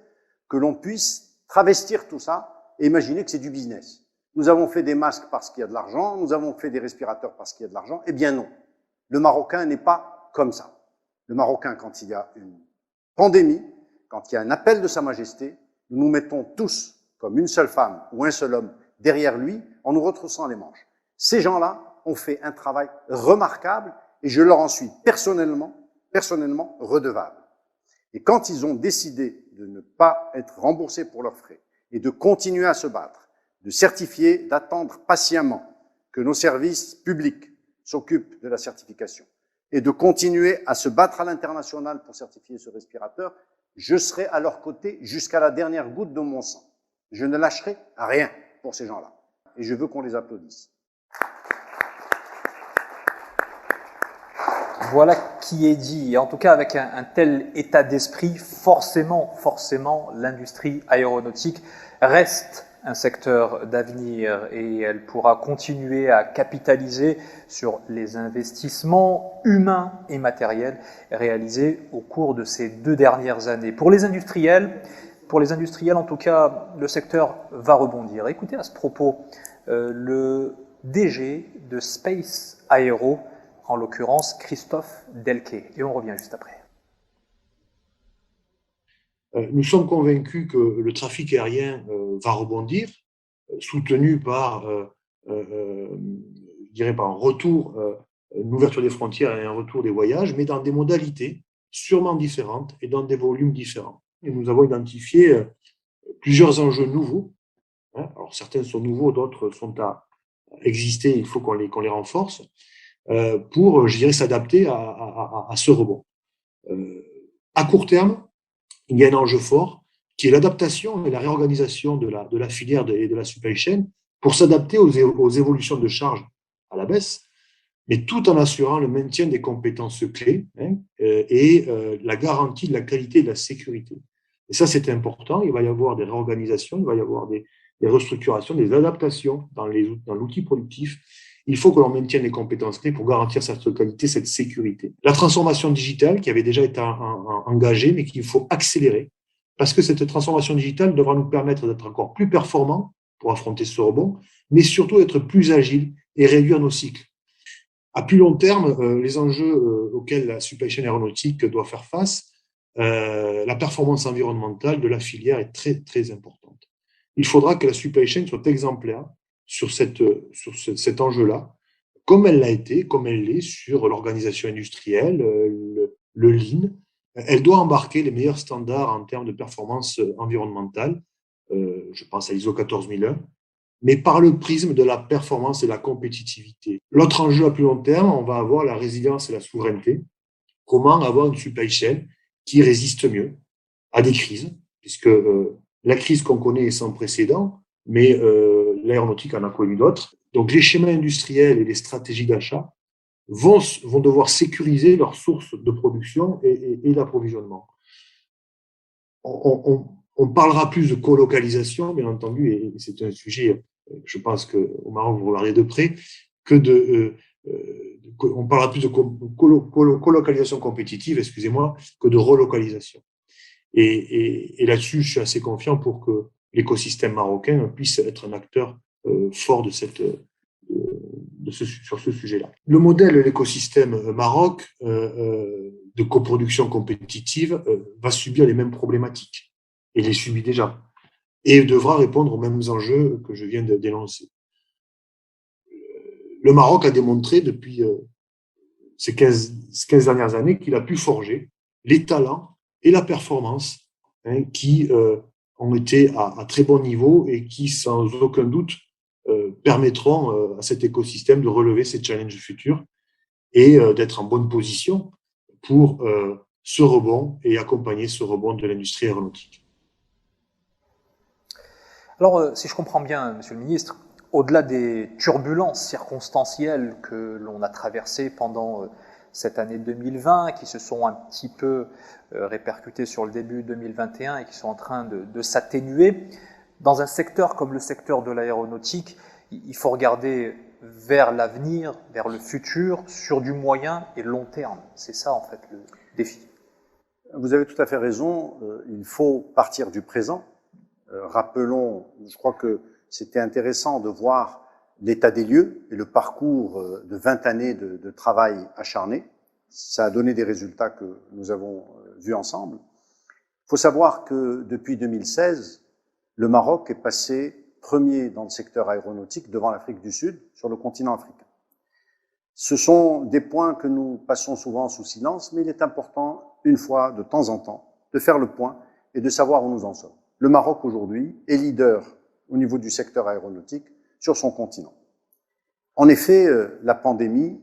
que l'on puisse travestir tout ça et imaginer que c'est du business. Nous avons fait des masques parce qu'il y a de l'argent, nous avons fait des respirateurs parce qu'il y a de l'argent. Eh bien non, le Marocain n'est pas comme ça. Le Marocain, quand il y a une pandémie, quand il y a un appel de Sa Majesté, nous nous mettons tous, comme une seule femme ou un seul homme, derrière lui, en nous retroussant les manches. Ces gens-là ont fait un travail remarquable et je leur en suis personnellement redevable. Et quand ils ont décidé de ne pas être remboursés pour leurs frais et de continuer à se battre, de certifier, d'attendre patiemment que nos services publics s'occupent de la certification et de continuer à se battre à l'international pour certifier ce respirateur, je serai à leur côté jusqu'à la dernière goutte de mon sang. Je ne lâcherai rien pour ces gens-là. Et je veux qu'on les applaudisse. Voilà qui est dit. Et en tout cas, avec un tel état d'esprit, forcément, l'industrie aéronautique reste un secteur d'avenir et elle pourra continuer à capitaliser sur les investissements humains et matériels réalisés au cours de ces 2 dernières années. Pour les industriels, en tout cas, le secteur va rebondir. Écoutez à ce propos le DG de Space Aero, en l'occurrence Christophe Delquet. Et on revient juste après. Nous sommes convaincus que le trafic aérien va rebondir, soutenu par, je dirais, par un retour, une ouverture des frontières et un retour des voyages, mais dans des modalités sûrement différentes et dans des volumes différents. Et nous avons identifié plusieurs enjeux nouveaux. Alors certains sont nouveaux, d'autres sont existé, il faut qu'on les renforce pour, je dirais, s'adapter à ce rebond. À court terme, il y a un enjeu fort qui est l'adaptation et la réorganisation de la filière et de la supply chain pour s'adapter aux évolutions de charges à la baisse, mais tout en assurant le maintien des compétences clés et la garantie de la qualité et de la sécurité. Et ça, c'est important. Il va y avoir des réorganisations, il va y avoir des restructurations, des adaptations dans l'outil productif. Il faut que l'on maintienne les compétences clés pour garantir cette qualité, cette sécurité. La transformation digitale qui avait déjà été engagée, mais qu'il faut accélérer, parce que cette transformation digitale devra nous permettre d'être encore plus performants pour affronter ce rebond, mais surtout d'être plus agiles et réduire nos cycles. À plus long terme, les enjeux auxquels la supply chain aéronautique doit faire face, la performance environnementale de la filière est très, très importante. Il faudra que la supply chain soit exemplaire sur cet enjeu-là, comme elle l'a été, comme elle l'est sur l'organisation industrielle, le lean. Elle doit embarquer les meilleurs standards en termes de performance environnementale, je pense à l'ISO 14001, mais par le prisme de la performance et de la compétitivité. L'autre enjeu à plus long terme, on va avoir la résilience et la souveraineté. Comment avoir une supply chain qui résiste mieux à des crises, puisque la crise qu'on connaît est sans précédent, mais l'aéronautique en a connu d'autres. Donc les schémas industriels et les stratégies d'achat vont devoir sécuriser leurs sources de production et d'approvisionnement. On parlera plus de colocalisation, bien entendu, et c'est un sujet, je pense qu'au Maroc, vous regardez de près, on parlera plus de colocalisation compétitive, excusez-moi, que de relocalisation. Et là-dessus, je suis assez confiant pour que l'écosystème marocain puisse être un acteur fort sur ce sujet-là. Le modèle de l'écosystème Maroc de coproduction compétitive va subir les mêmes problématiques, et les subit déjà, et devra répondre aux mêmes enjeux que je viens de dénoncer. Le Maroc a démontré depuis ces 15 dernières années qu'il a pu forger les talents et la performance qui ont été à très bon niveau et qui, sans aucun doute, permettront à cet écosystème de relever ces challenges futurs et d'être en bonne position pour ce rebond et accompagner ce rebond de l'industrie aéronautique. Alors, si je comprends bien, Monsieur le Ministre, au-delà des turbulences circonstancielles que l'on a traversées pendant cette année 2020, qui se sont un petit peu répercutées sur le début 2021 et qui sont en train de s'atténuer, dans un secteur comme le secteur de l'aéronautique, il faut regarder vers l'avenir, vers le futur, sur du moyen et long terme. C'est ça, en fait, le défi. Vous avez tout à fait raison. Il faut partir du présent. Rappelons, je crois que c'était intéressant de voir l'état des lieux et le parcours de 20 années de travail acharné. Ça a donné des résultats que nous avons vus ensemble. Il faut savoir que depuis 2016, le Maroc est passé premier dans le secteur aéronautique devant l'Afrique du Sud sur le continent africain. Ce sont des points que nous passons souvent sous silence, mais il est important, une fois de temps en temps, de faire le point et de savoir où nous en sommes. Le Maroc aujourd'hui est leader au niveau du secteur aéronautique sur son continent. En effet, la pandémie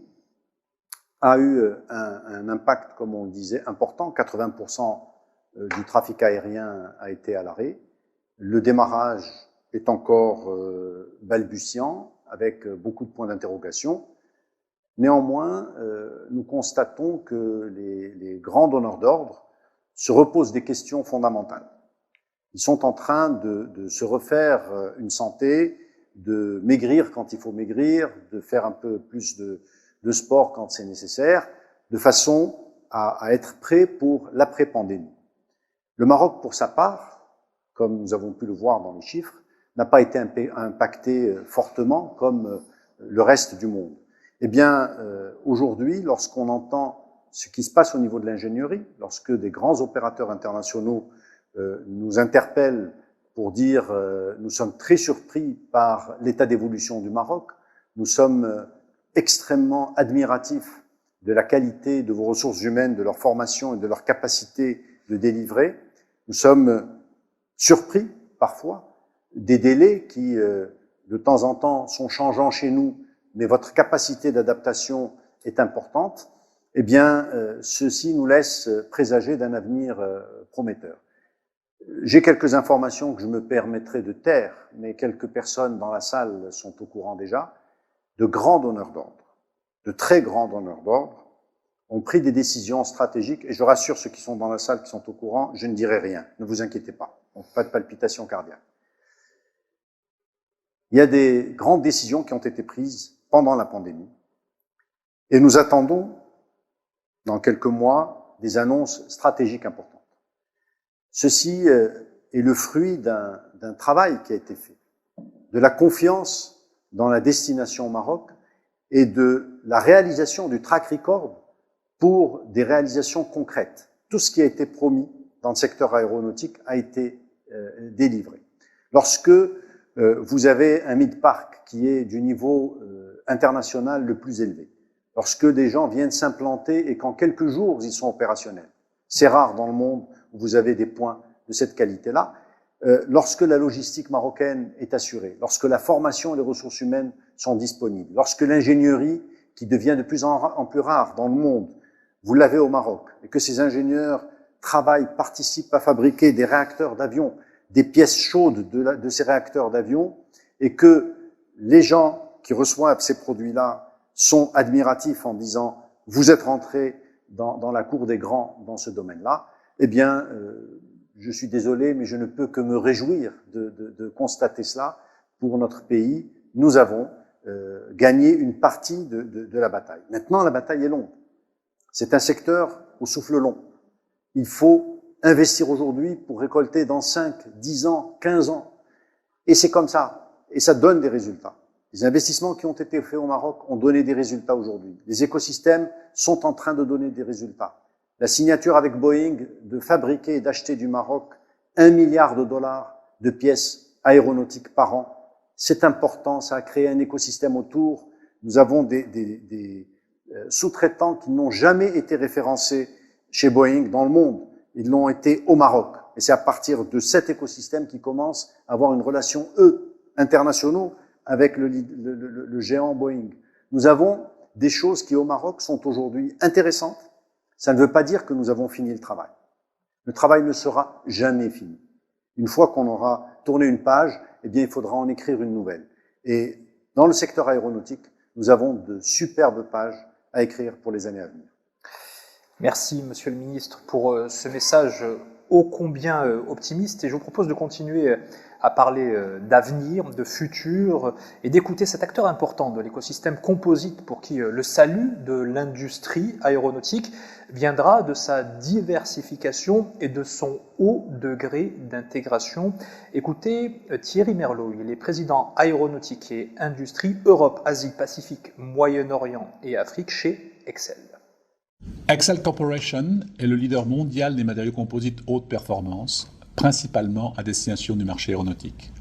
a eu un impact, comme on le disait, important. 80% du trafic aérien a été à l'arrêt. Le démarrage est encore balbutiant, avec beaucoup de points d'interrogation. Néanmoins, nous constatons que les grands donneurs d'ordre se reposent des questions fondamentales. Ils sont en train de se refaire une santé, de maigrir quand il faut maigrir, de faire un peu plus de sport quand c'est nécessaire, de façon à être prêt pour l'après-pandémie. Le Maroc, pour sa part, comme nous avons pu le voir dans les chiffres, n'a pas été impacté fortement comme le reste du monde. Eh bien, aujourd'hui, lorsqu'on entend ce qui se passe au niveau de l'ingénierie, lorsque des grands opérateurs internationaux nous interpellent pour dire nous sommes très surpris par l'état d'évolution du Maroc, nous sommes extrêmement admiratifs de la qualité de vos ressources humaines, de leur formation et de leur capacité de délivrer. Nous sommes surpris parfois des délais qui de temps en temps sont changeants chez nous, mais votre capacité d'adaptation est importante, eh bien, ceci nous laisse présager d'un avenir prometteur. J'ai quelques informations que je me permettrai de taire, mais quelques personnes dans la salle sont au courant déjà, de grands donneurs d'ordre, de très grands donneurs d'ordre, ont pris des décisions stratégiques, et je rassure ceux qui sont dans la salle qui sont au courant, je ne dirai rien, ne vous inquiétez pas, donc pas de palpitations cardiaques. Il y a des grandes décisions qui ont été prises pendant la pandémie, et nous attendons, dans quelques mois, des annonces stratégiques importantes. Ceci est le fruit d'un travail qui a été fait, de la confiance dans la destination au Maroc et de la réalisation du track record pour des réalisations concrètes. Tout ce qui a été promis dans le secteur aéronautique a été délivré. Lorsque vous avez un mid-park qui est du niveau international le plus élevé, lorsque des gens viennent s'implanter et qu'en quelques jours, ils sont opérationnels. C'est rare dans le monde où vous avez des points de cette qualité-là. Lorsque la logistique marocaine est assurée, lorsque la formation et les ressources humaines sont disponibles, lorsque l'ingénierie, qui devient de plus en plus rare dans le monde, vous l'avez au Maroc, et que ces ingénieurs travaillent, participent à fabriquer des réacteurs d'avion, des pièces chaudes de ces réacteurs d'avion, et que les gens qui reçoivent ces produits-là sont admiratifs en disant « vous êtes rentrés dans la cour des grands dans ce domaine-là », eh bien, je suis désolé, mais je ne peux que me réjouir de constater cela pour notre pays. Nous avons gagné une partie de la bataille. Maintenant, la bataille est longue. C'est un secteur au souffle long. Il faut investir aujourd'hui pour récolter dans 5, 10 ans, 15 ans. Et c'est comme ça. Et ça donne des résultats. Les investissements qui ont été faits au Maroc ont donné des résultats aujourd'hui. Les écosystèmes sont en train de donner des résultats. La signature avec Boeing de fabriquer et d'acheter du Maroc 1 milliard de dollars de pièces aéronautiques par an, c'est important, ça a créé un écosystème autour. Nous avons des sous-traitants qui n'ont jamais été référencés chez Boeing dans le monde. Ils l'ont été au Maroc. Et c'est à partir de cet écosystème qu'ils commencent à avoir une relation, internationaux, avec le géant Boeing. Nous avons des choses qui, au Maroc, sont aujourd'hui intéressantes. Ça ne veut pas dire que nous avons fini le travail. Le travail ne sera jamais fini. Une fois qu'on aura tourné une page, eh bien, il faudra en écrire une nouvelle. Et dans le secteur aéronautique, nous avons de superbes pages à écrire pour les années à venir. Merci, Monsieur le Ministre, pour ce message ô combien optimiste. Et je vous propose de continuer à parler d'avenir, de futur, et d'écouter cet acteur important de l'écosystème composite pour qui le salut de l'industrie aéronautique viendra de sa diversification et de son haut degré d'intégration. Écoutez Thierry Merlot, il est président aéronautique et industrie Europe, Asie, Pacifique, Moyen-Orient et Afrique chez Excel. Excel Corporation est le leader mondial des matériaux composites haute performance, principalement à destination du marché aéronautique.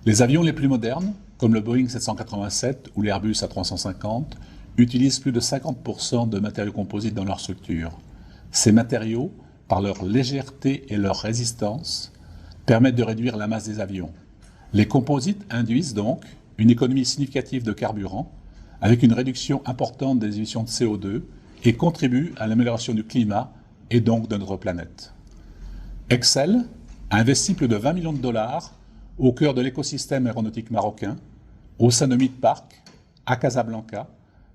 Les avions les plus modernes, comme le Boeing 787 ou l'Airbus A350, utilisent plus de 50% de matériaux composites dans leur structure. Ces matériaux, par leur légèreté et leur résistance, permettent de réduire la masse des avions. Les composites induisent donc une économie significative de carburant, avec une réduction importante des émissions de CO2 et contribuent à l'amélioration du climat et donc de notre planète. Excel a investi plus de 20 millions de dollars au cœur de l'écosystème aéronautique marocain, au sein de Midpark, à Casablanca,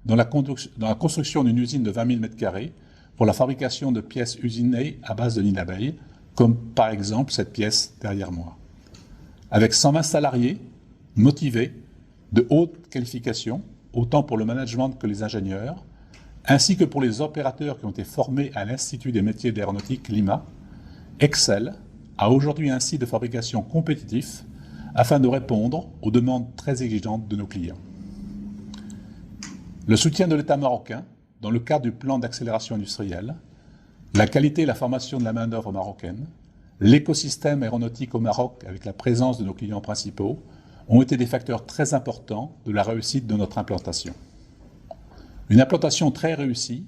dans la construction d'une usine de 20 000 m² pour la fabrication de pièces usinées à base de nid d'abeilles, comme par exemple cette pièce derrière moi. Avec 120 salariés, motivés, de haute qualification, autant pour le management que les ingénieurs, ainsi que pour les opérateurs qui ont été formés à l'Institut des métiers de l'aéronautique Lima, Excel a aujourd'hui un site de fabrication compétitif afin de répondre aux demandes très exigeantes de nos clients. Le soutien de l'État marocain, dans le cadre du plan d'accélération industrielle, la qualité et la formation de la main-d'œuvre marocaine, l'écosystème aéronautique au Maroc avec la présence de nos clients principaux ont été des facteurs très importants de la réussite de notre implantation. Une implantation très réussie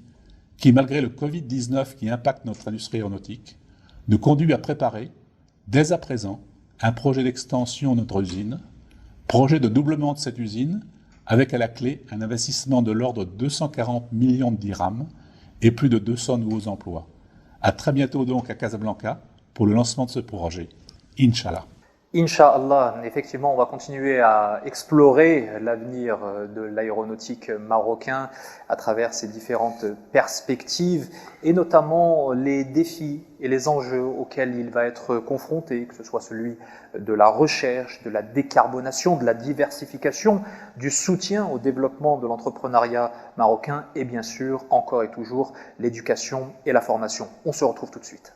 qui, malgré le Covid-19 qui impacte notre industrie aéronautique, nous conduit à préparer, dès à présent, un projet d'extension de notre usine Projet de doublement de cette usine, avec à la clé un investissement de l'ordre de 240 millions de dirhams et plus de 200 nouveaux emplois. À très bientôt donc à Casablanca pour le lancement de ce projet. Inch'Allah. Inch'Allah, effectivement, on va continuer à explorer l'avenir de l'aéronautique marocain à travers ces différentes perspectives et notamment les défis et les enjeux auxquels il va être confronté, que ce soit celui de la recherche, de la décarbonation, de la diversification, du soutien au développement de l'entrepreneuriat marocain et bien sûr, encore et toujours, l'éducation et la formation. On se retrouve tout de suite.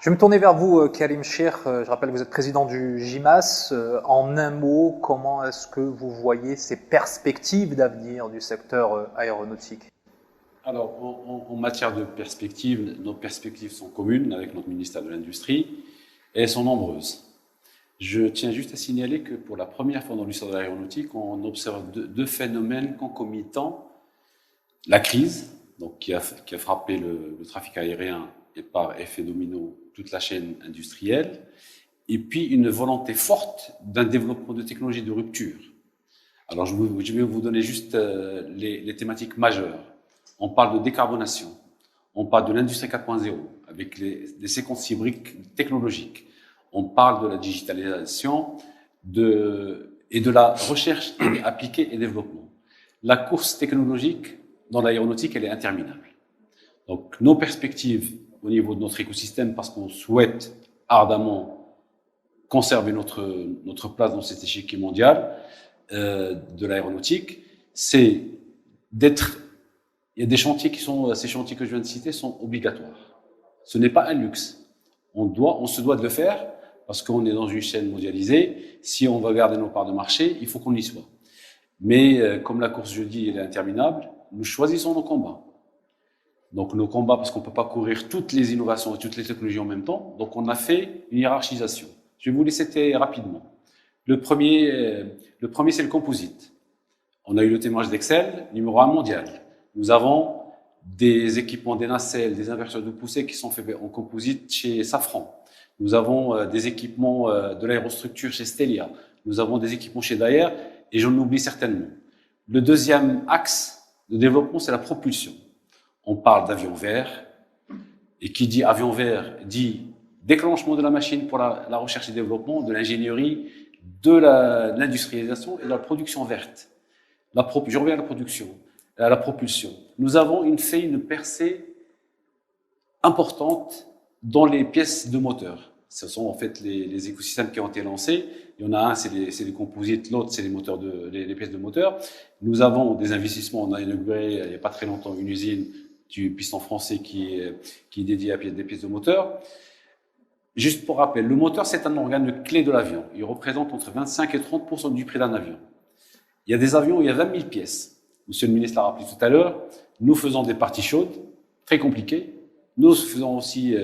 Je vais me tourner vers vous, Karim Cheikh. Je rappelle que vous êtes président du GIMAS. En un mot, comment est-ce que vous voyez ces perspectives d'avenir du secteur aéronautique? Alors, en matière de perspectives, nos perspectives sont communes avec notre ministère de l'Industrie et elles sont nombreuses. Je tiens juste à signaler que pour la première fois dans l'histoire de l'aéronautique, on observe deux phénomènes concomitants. La crise, donc qui a frappé le trafic aérien et par effet domino toute la chaîne industrielle, et puis une volonté forte d'un développement de technologies de rupture. Alors je vais vous donner juste les thématiques majeures. On parle de décarbonation, on parle de l'industrie 4.0 avec des séquences hybrides technologiques, on parle de la digitalisation et de la recherche appliquée et développement. La course technologique dans l'aéronautique, elle est interminable. Donc nos perspectives au niveau de notre écosystème, parce qu'on souhaite ardemment conserver notre place dans cet échiquier mondial de l'aéronautique, c'est d'être... Il y a des chantiers ces chantiers que je viens de citer sont obligatoires. Ce n'est pas un luxe. On se doit de le faire parce qu'on est dans une chaîne mondialisée. Si on va garder nos parts de marché, il faut qu'on y soit. Mais comme la course jeudi elle est interminable, nous choisissons nos combats. Donc nos combats, parce qu'on ne peut pas courir toutes les innovations et toutes les technologies en même temps, donc on a fait une hiérarchisation. Je vais vous les citer rapidement. Le premier c'est le composite. On a eu le témoignage d'Excel, numéro 1 mondial. Nous avons des équipements, des nacelles, des inverseurs de poussée qui sont faits en composite chez Safran. Nous avons des équipements de l'aérostructure chez Stelia. Nous avons des équipements chez Daher et j'en oublie certainement. Le deuxième axe de développement, c'est la propulsion. On parle d'avion vert, et qui dit avion vert dit déclenchement de la machine pour la recherche et développement, de l'ingénierie, de l'industrialisation et de la production verte. Je reviens à la propulsion. Nous avons fait une percée importante dans les pièces de moteur. Ce sont en fait les écosystèmes qui ont été lancés. Il y en a un, c'est les composites, l'autre, c'est les pièces de moteur. Nous avons des investissements. On a inauguré il n'y a pas très longtemps une usine du piston français qui est dédié à des pièces de moteur. Juste pour rappel, le moteur, c'est un organe clé de l'avion. Il représente entre 25 et 30% du prix d'un avion. Il y a des avions où il y a 20 000 pièces. Monsieur le ministre l'a rappelé tout à l'heure. Nous faisons des parties chaudes, très compliquées. Nous faisons aussi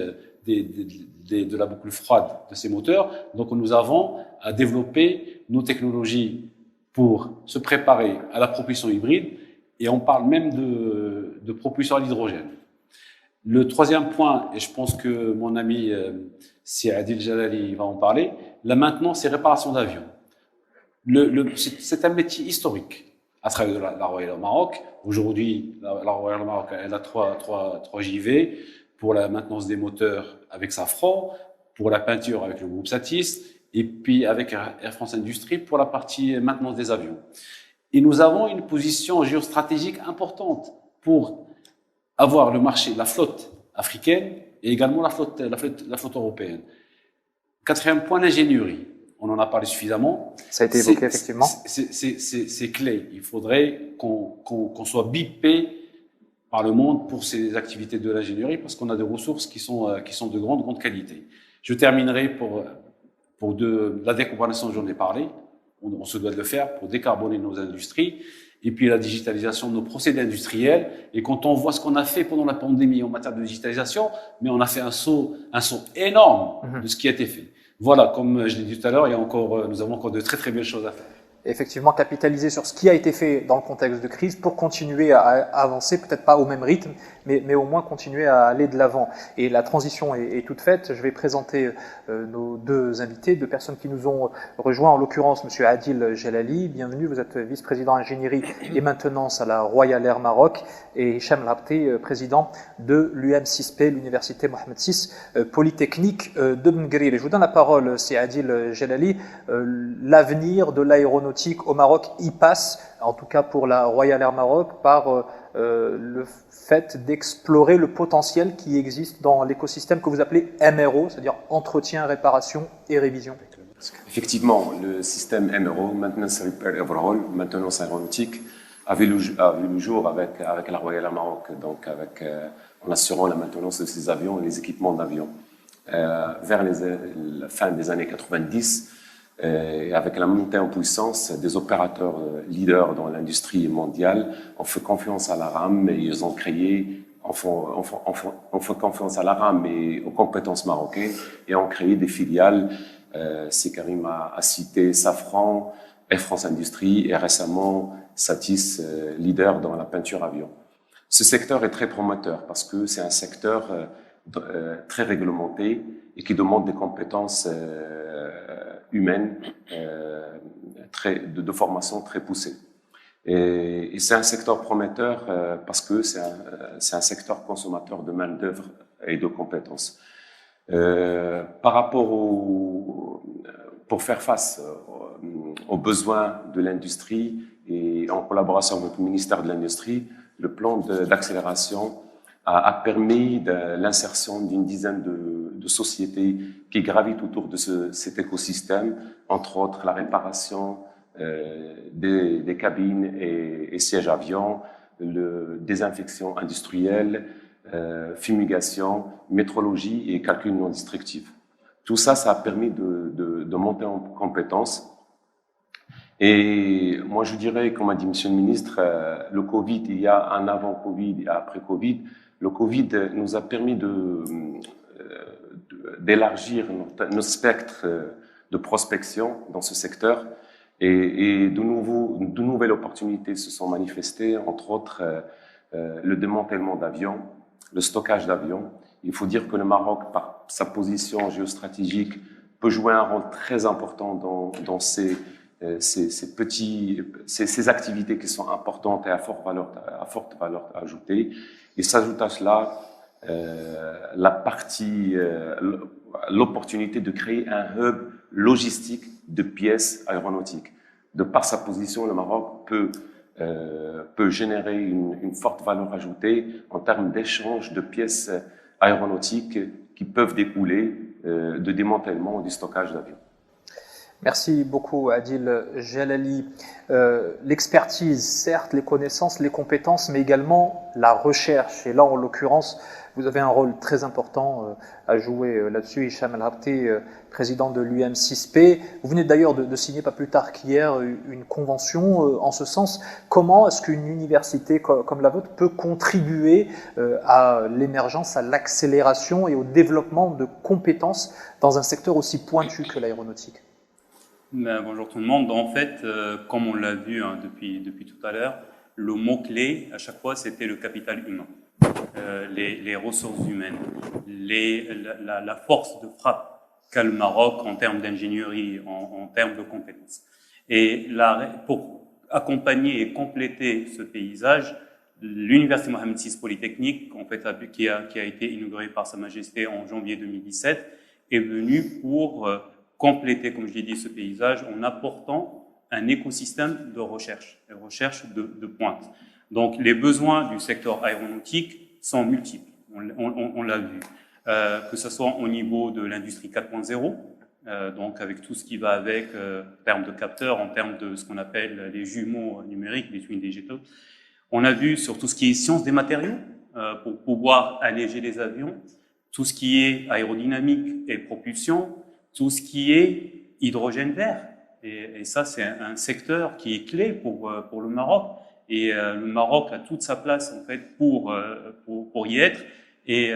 de la boucle froide de ces moteurs. Donc, nous avons à développer nos technologies pour se préparer à la propulsion hybride. Et on parle même de propulsion à l'hydrogène. Le troisième point, et je pense que mon ami Adil Jalali va en parler, la maintenance et réparation d'avions. C'est un métier historique à travers la Royal Air Maroc. Aujourd'hui, la Royal Air Maroc elle a 3 JV pour la maintenance des moteurs avec Safran, pour la peinture avec le groupe Satis, et puis avec Air France Industrie pour la partie maintenance des avions. Et nous avons une position géostratégique importante pour avoir le marché, la flotte africaine et également la flotte européenne. Quatrième point, l'ingénierie. On en a parlé suffisamment. Ça a été évoqué, effectivement. C'est clé. Il faudrait qu'on soit bipé par le monde pour ces activités de l'ingénierie parce qu'on a des ressources qui sont de grande qualité. Je terminerai pour la décarbonation, j'en ai parlé. On se doit de le faire pour décarboner nos industries. Et puis la digitalisation de nos procédés industriels. Et quand on voit ce qu'on a fait pendant la pandémie en matière de digitalisation, mais on a fait un saut énorme de ce qui a été fait. Voilà, comme je l'ai dit tout à l'heure, nous avons encore de très très belles choses à faire. Effectivement, capitaliser sur ce qui a été fait dans le contexte de crise pour continuer à avancer, peut-être pas au même rythme, mais au moins continuer à aller de l'avant. Et la transition est toute faite. Je vais présenter nos deux invités, deux personnes qui nous ont rejoints, en l'occurrence Monsieur Adil Jelali. Bienvenue, vous êtes vice-président ingénierie et maintenance à la Royal Air Maroc, et Hicham El Habti, président de l'UM6P, l'université Mohamed VI Polytechnique de Bengri. Je vous donne la parole, c'est Adil Jelali. L'avenir de l'aéronautique au Maroc y passe, en tout cas pour la Royal Air Maroc, par le fait d'explorer le potentiel qui existe dans l'écosystème que vous appelez MRO, c'est-à-dire entretien, réparation et révision. Effectivement, le système MRO, Maintenance Repair Overhaul, maintenance aéronautique, a vu le jour avec la Royal Air Maroc, donc en assurant la maintenance de ces avions et les équipements d'avions. Vers la fin des années 90, avec la montée en puissance des opérateurs leaders dans l'industrie mondiale, on fait confiance à la RAM et ils ont créé, on fait confiance à la RAM et aux compétences marocaines et ont créé des filiales. C'est Karim a cité Safran, Air France Industrie et récemment Satis, leader dans la peinture avion. Ce secteur est très prometteur parce que c'est un secteur très réglementé et qui demande des compétences humaines de formation très poussée. Et c'est un secteur prometteur parce que c'est un secteur consommateur de main-d'œuvre et de compétences. Par rapport pour faire face aux besoins de l'industrie et en collaboration avec le ministère de l'Industrie, le plan d'accélération a permis l'insertion d'une dizaine de sociétés qui gravitent autour de cet écosystème, entre autres la réparation des cabines et sièges avions, désinfection industrielle, fumigation, métrologie et calcul non destructif. Tout ça, ça a permis de monter en compétences. Et moi, je dirais, comme a dit Monsieur le Ministre, le Covid, il y a un avant Covid et après Covid. Le Covid nous a permis d'élargir nos spectres de prospection dans ce secteur et de nouvelles opportunités se sont manifestées, entre autres le démantèlement d'avions, le stockage d'avions. Il faut dire que le Maroc, par sa position géostratégique, peut jouer un rôle très important dans ces activités qui sont importantes et à forte valeur ajoutée. Et s'ajoute à cela l'opportunité de créer un hub logistique de pièces aéronautiques. De par sa position, le Maroc peut générer une forte valeur ajoutée en termes d'échange de pièces aéronautiques qui peuvent découler de démantèlement ou du stockage d'avions. Merci beaucoup Adil Jelali. L'expertise, certes, les connaissances, les compétences, mais également la recherche. Et là, en l'occurrence, vous avez un rôle très important à jouer là-dessus. Hicham El Habti, président de l'UM6P. Vous venez d'ailleurs de signer, pas plus tard qu'hier, une convention en ce sens. Comment est-ce qu'une université comme la vôtre peut contribuer à l'émergence, à l'accélération et au développement de compétences dans un secteur aussi pointu que l'aéronautique ? Bonjour tout le monde. En fait, comme on l'a vu depuis tout à l'heure, le mot-clé à chaque fois c'était le capital humain, les ressources humaines, la force de frappe qu'a le Maroc en termes d'ingénierie, en termes de compétences. Et pour accompagner et compléter ce paysage, l'université Mohamed VI Polytechnique, en fait, qui a été inaugurée par Sa Majesté en janvier 2017, est venue pour compléter, comme je l'ai dit, ce paysage en apportant un écosystème de recherche de pointe. Donc, les besoins du secteur aéronautique sont multiples, on l'a vu, que ce soit au niveau de l'industrie 4.0, donc avec tout ce qui va avec en termes de capteurs, en termes de ce qu'on appelle les jumeaux numériques, les twin digital. On a vu sur tout ce qui est sciences des matériaux, pour pouvoir alléger les avions, tout ce qui est aérodynamique et propulsion, tout ce qui est hydrogène vert. Et ça, c'est un secteur qui est clé pour le Maroc. Et le Maroc a toute sa place, en fait, pour y être. Et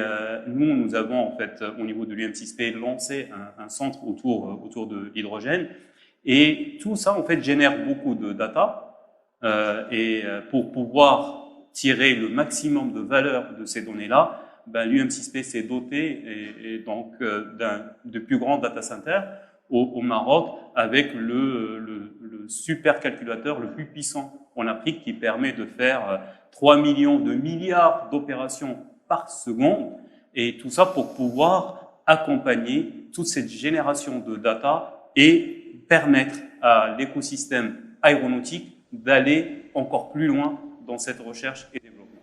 nous avons, en fait, au niveau de l'UM6P, lancé un centre autour de l'hydrogène. Et tout ça, en fait, génère beaucoup de data. Et pour pouvoir tirer le maximum de valeur de ces données-là, l'UM6P s'est doté et donc de plus grands data centers au Maroc avec le supercalculateur le plus puissant en Afrique qui permet de faire 3 millions de milliards d'opérations par seconde, et tout ça pour pouvoir accompagner toute cette génération de data et permettre à l'écosystème aéronautique d'aller encore plus loin dans cette recherche et développement.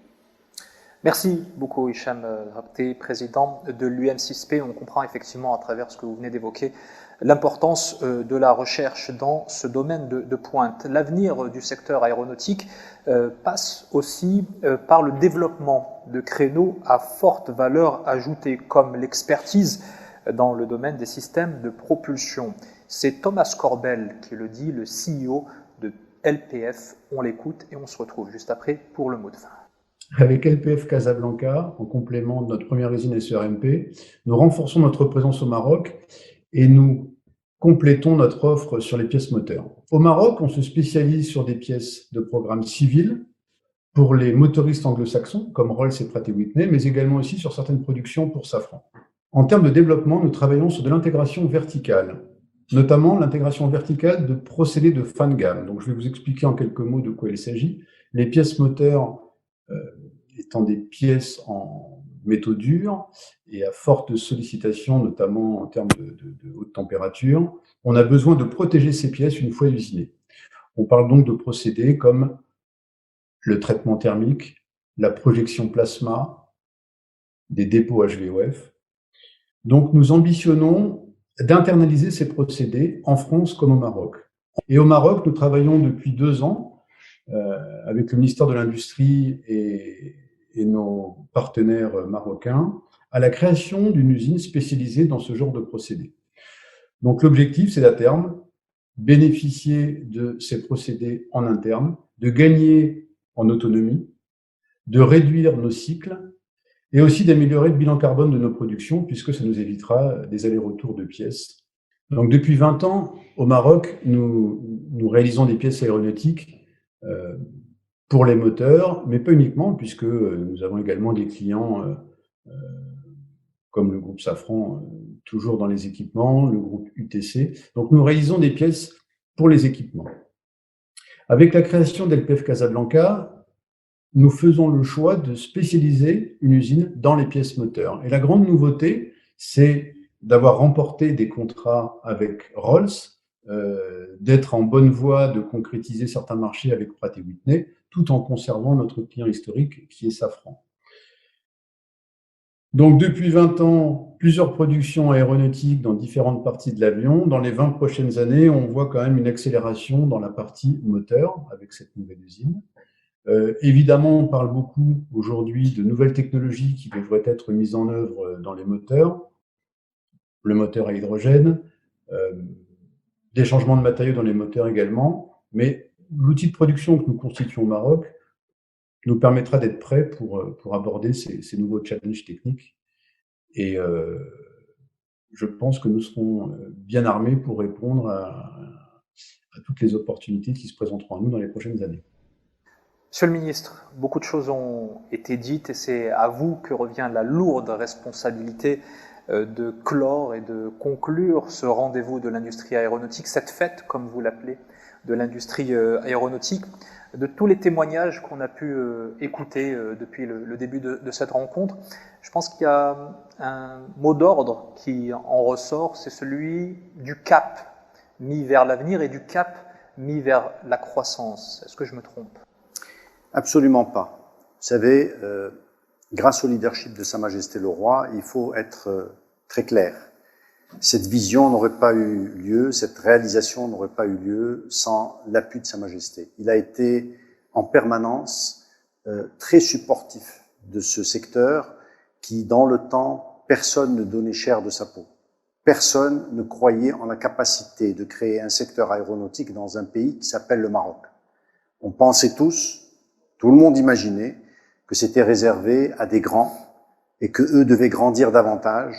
Merci beaucoup Hicham Rabté, président de l'UM6P. On comprend effectivement à travers ce que vous venez d'évoquer l'importance de la recherche dans ce domaine de pointe. L'avenir du secteur aéronautique passe aussi par le développement de créneaux à forte valeur ajoutée, comme l'expertise dans le domaine des systèmes de propulsion. C'est Thomas Corbel qui le dit, le CEO de LPF. On l'écoute et on se retrouve juste après pour le mot de fin. Avec LPF Casablanca, en complément de notre première usine SERMP, nous renforçons notre présence au Maroc et nous complétons notre offre sur les pièces moteurs. Au Maroc, on se spécialise sur des pièces de programme civil pour les motoristes anglo-saxons, comme Rolls et Pratt & Whitney, mais également aussi sur certaines productions pour Safran. En termes de développement, nous travaillons sur de l'intégration verticale, notamment l'intégration verticale de procédés de fin de gamme. Donc, je vais vous expliquer en quelques mots de quoi il s'agit. Les pièces moteurs étant des pièces en métaux durs et à forte sollicitation, notamment en termes de haute température, on a besoin de protéger ces pièces une fois usinées. On parle donc de procédés comme le traitement thermique, la projection plasma, des dépôts HVOF. Donc nous ambitionnons d'internaliser ces procédés en France comme au Maroc. Et au Maroc, nous travaillons depuis 2 ans avec le ministère de l'Industrie et nos partenaires marocains à la création d'une usine spécialisée dans ce genre de procédés. Donc l'objectif, c'est à terme bénéficier de ces procédés en interne, de gagner en autonomie, de réduire nos cycles et aussi d'améliorer le bilan carbone de nos productions puisque ça nous évitera des allers-retours de pièces. Donc depuis 20 ans, au Maroc, nous réalisons des pièces aéronautiques pour les moteurs, mais pas uniquement, puisque nous avons également des clients comme le groupe Safran, toujours dans les équipements, le groupe UTC. Donc nous réalisons des pièces pour les équipements. Avec la création d'LPF Casablanca, nous faisons le choix de spécialiser une usine dans les pièces moteurs. Et la grande nouveauté, c'est d'avoir remporté des contrats avec Rolls, d'être en bonne voie de concrétiser certains marchés avec Pratt & Whitney, tout en conservant notre client historique qui est Safran. Donc depuis 20 ans, plusieurs productions aéronautiques dans différentes parties de l'avion. Dans les 20 prochaines années, on voit quand même une accélération dans la partie moteur avec cette nouvelle usine. Évidemment, on parle beaucoup aujourd'hui de nouvelles technologies qui devraient être mises en œuvre dans les moteurs, le moteur à hydrogène, des changements de matériaux dans les moteurs également, mais l'outil de production que nous constituons au Maroc nous permettra d'être prêts pour aborder ces nouveaux challenges techniques. Et je pense que nous serons bien armés pour répondre à toutes les opportunités qui se présenteront à nous dans les prochaines années. Monsieur le ministre, beaucoup de choses ont été dites et c'est à vous que revient la lourde responsabilité de clore et de conclure ce rendez-vous de l'industrie aéronautique, cette fête, comme vous l'appelez, de l'industrie aéronautique. De tous les témoignages qu'on a pu écouter depuis le début de cette rencontre, je pense qu'il y a un mot d'ordre qui en ressort, c'est celui du cap mis vers l'avenir et du cap mis vers la croissance. Est-ce que je me trompe ? Absolument pas. Vous savez, grâce au leadership de Sa Majesté le Roi, il faut être très clair. Cette vision n'aurait pas eu lieu, cette réalisation n'aurait pas eu lieu sans l'appui de Sa Majesté. Il a été en permanence très supportif de ce secteur qui, dans le temps, personne ne donnait cher de sa peau. Personne ne croyait en la capacité de créer un secteur aéronautique dans un pays qui s'appelle le Maroc. On pensait tous, tout le monde imaginait, que c'était réservé à des grands et que eux devaient grandir davantage,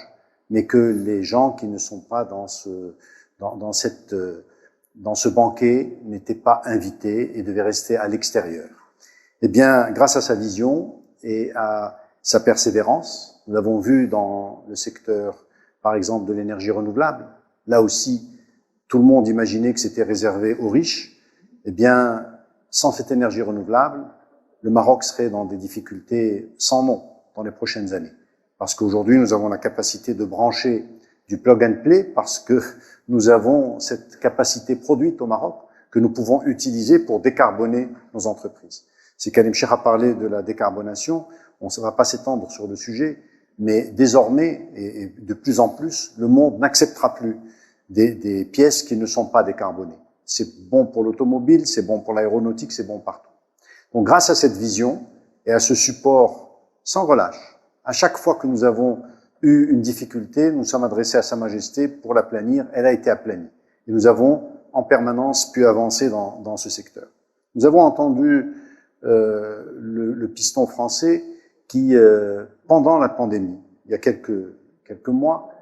mais que les gens qui ne sont pas dans ce banquet n'étaient pas invités et devaient rester à l'extérieur. Eh bien, grâce à sa vision et à sa persévérance, nous l'avons vu dans le secteur, par exemple, de l'énergie renouvelable. Là aussi, tout le monde imaginait que c'était réservé aux riches. Eh bien, sans cette énergie renouvelable, le Maroc serait dans des difficultés sans nom dans les prochaines années. Parce qu'aujourd'hui, nous avons la capacité de brancher du plug and play parce que nous avons cette capacité produite au Maroc que nous pouvons utiliser pour décarboner nos entreprises. Si Karim Cheikh a parlé de la décarbonation, on ne va pas s'étendre sur le sujet, mais désormais, et de plus en plus, le monde n'acceptera plus des pièces qui ne sont pas décarbonées. C'est bon pour l'automobile, c'est bon pour l'aéronautique, c'est bon partout. Donc grâce à cette vision et à ce support sans relâche, à chaque fois que nous avons eu une difficulté, nous sommes adressés à Sa Majesté pour l'aplanir, elle a été aplanie. Et nous avons en permanence pu avancer dans ce secteur. Nous avons entendu le piston français qui, pendant la pandémie, il y a quelques mois,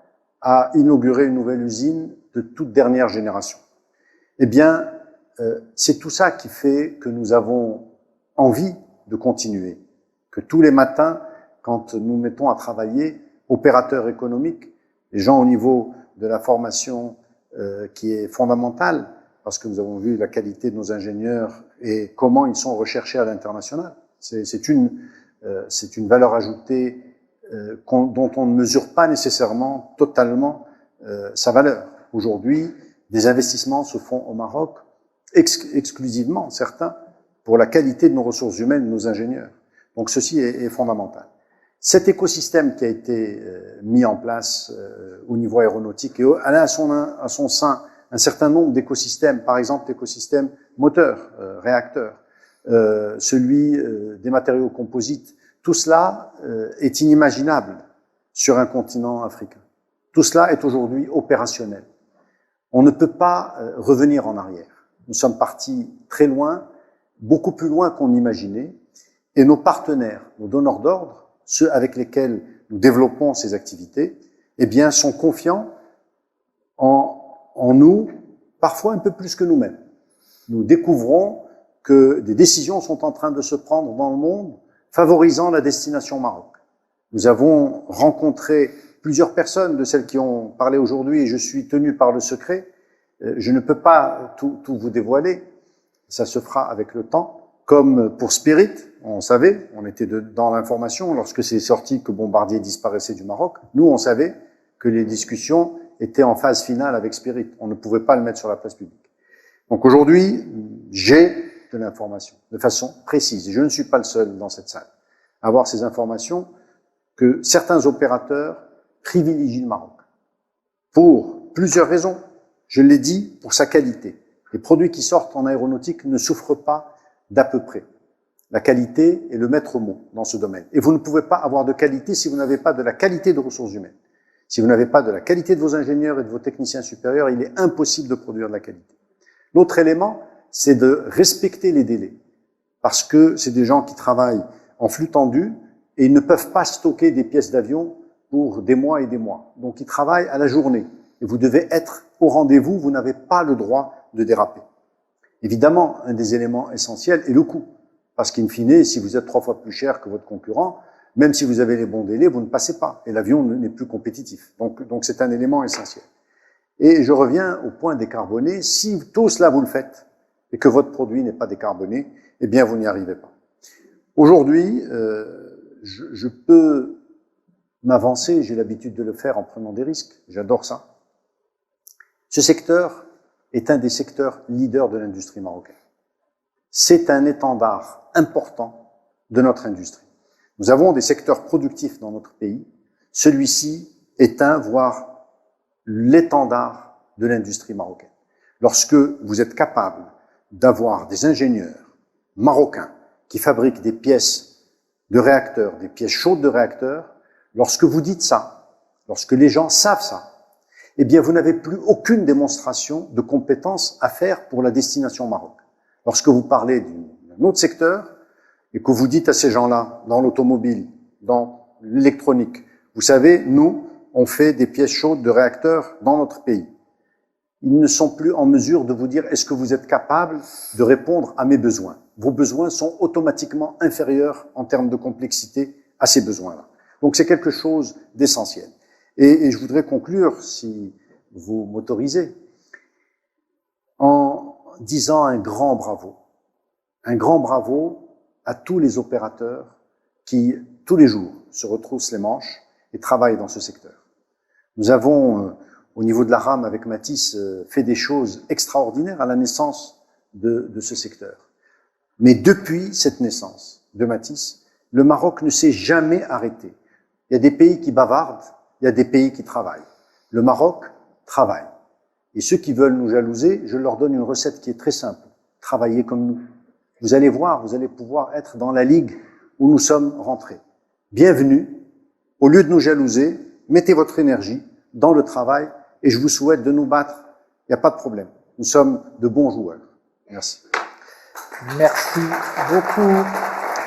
a inauguré une nouvelle usine de toute dernière génération. Eh bien, c'est tout ça qui fait que nous avons envie de continuer, que tous les matins, quand nous mettons à travailler, opérateurs économiques, les gens au niveau de la formation qui est fondamentale, parce que nous avons vu la qualité de nos ingénieurs et comment ils sont recherchés à l'international. C'est une valeur ajoutée dont on ne mesure pas nécessairement totalement sa valeur. Aujourd'hui, des investissements se font au Maroc, exclusivement, certains, pour la qualité de nos ressources humaines, de nos ingénieurs. Donc ceci est fondamental. Cet écosystème qui a été mis en place au niveau aéronautique, et elle a à son sein un certain nombre d'écosystèmes, par exemple l'écosystème moteur, réacteur, celui des matériaux composites, tout cela est inimaginable sur un continent africain. Tout cela est aujourd'hui opérationnel. On ne peut pas revenir en arrière. Nous sommes partis très loin, beaucoup plus loin qu'on imaginait, et nos partenaires, nos donneurs d'ordre, ceux avec lesquels nous développons ces activités, eh bien, sont confiants en nous, parfois un peu plus que nous-mêmes. Nous découvrons que des décisions sont en train de se prendre dans le monde, favorisant la destination Maroc. Nous avons rencontré plusieurs personnes de celles qui ont parlé aujourd'hui, et je suis tenu par le secret. Je ne peux pas tout vous dévoiler, ça se fera avec le temps. Comme pour Spirit, on savait, on était dans l'information, lorsque c'est sorti que Bombardier disparaissait du Maroc, nous on savait que les discussions étaient en phase finale avec Spirit. On ne pouvait pas le mettre sur la place publique. Donc aujourd'hui, j'ai de l'information, de façon précise. Et je ne suis pas le seul dans cette salle à avoir ces informations que certains opérateurs privilégient le Maroc. Pour plusieurs raisons. Je l'ai dit, pour sa qualité. Les produits qui sortent en aéronautique ne souffrent pas d'à peu près. La qualité est le maître mot dans ce domaine. Et vous ne pouvez pas avoir de qualité si vous n'avez pas de la qualité de ressources humaines. Si vous n'avez pas de la qualité de vos ingénieurs et de vos techniciens supérieurs, il est impossible de produire de la qualité. L'autre élément, c'est de respecter les délais. Parce que c'est des gens qui travaillent en flux tendu et ils ne peuvent pas stocker des pièces d'avion pour des mois et des mois. Donc ils travaillent à la journée. Et vous devez être au rendez-vous, vous n'avez pas le droit de déraper. Évidemment, un des éléments essentiels est le coût. Parce qu'in fine, si vous êtes 3 fois plus cher que votre concurrent, même si vous avez les bons délais, vous ne passez pas. Et l'avion n'est plus compétitif. Donc c'est un élément essentiel. Et je reviens au point décarboné. Si tout cela vous le faites, et que votre produit n'est pas décarboné, eh bien vous n'y arrivez pas. Aujourd'hui, je peux m'avancer, j'ai l'habitude de le faire en prenant des risques, j'adore ça. Ce secteur est un des secteurs leaders de l'industrie marocaine. C'est un étendard important de notre industrie. Nous avons des secteurs productifs dans notre pays. Celui-ci est un, voire l'étendard de l'industrie marocaine. Lorsque vous êtes capable d'avoir des ingénieurs marocains qui fabriquent des pièces de réacteurs, des pièces chaudes de réacteurs, lorsque vous dites ça, lorsque les gens savent ça, eh bien, vous n'avez plus aucune démonstration de compétence à faire pour la destination Maroc. Lorsque vous parlez d'un autre secteur et que vous dites à ces gens-là, dans l'automobile, dans l'électronique, vous savez, nous, on fait des pièces chaudes de réacteurs dans notre pays. Ils ne sont plus en mesure de vous dire, est-ce que vous êtes capable de répondre à mes besoins? Vos besoins sont automatiquement inférieurs en termes de complexité à ces besoins-là. Donc c'est quelque chose d'essentiel. Et je voudrais conclure, si vous m'autorisez, en disant un grand bravo à tous les opérateurs qui, tous les jours, se retroussent les manches et travaillent dans ce secteur. Nous avons, au niveau de la RAM, avec Matisse, fait des choses extraordinaires à la naissance de ce secteur. Mais depuis cette naissance de Matisse, le Maroc ne s'est jamais arrêté. Il y a des pays qui bavardent, il y a des pays qui travaillent. Le Maroc travaille. Et ceux qui veulent nous jalouser, je leur donne une recette qui est très simple. Travaillez comme nous. Vous allez voir, vous allez pouvoir être dans la ligue où nous sommes rentrés. Bienvenue. Au lieu de nous jalouser, mettez votre énergie dans le travail et je vous souhaite de nous battre. Il n'y a pas de problème. Nous sommes de bons joueurs. Merci. Merci beaucoup,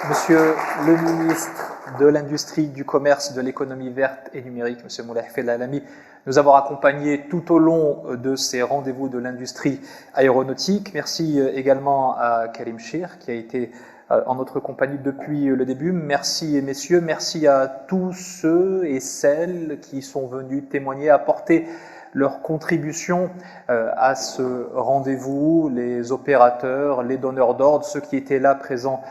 Monsieur le ministre de l'Industrie, du Commerce, de l'Économie verte et numérique, Monsieur Moulay Felalami, nous avoir accompagnés tout au long de ces rendez-vous de l'industrie aéronautique. Merci également à Karim Chir, qui a été en notre compagnie depuis le début. Merci, messieurs. Merci à tous ceux et celles qui sont venus témoigner, apporter leur contribution à ce rendez-vous, les opérateurs, les donneurs d'ordre, ceux qui étaient là présents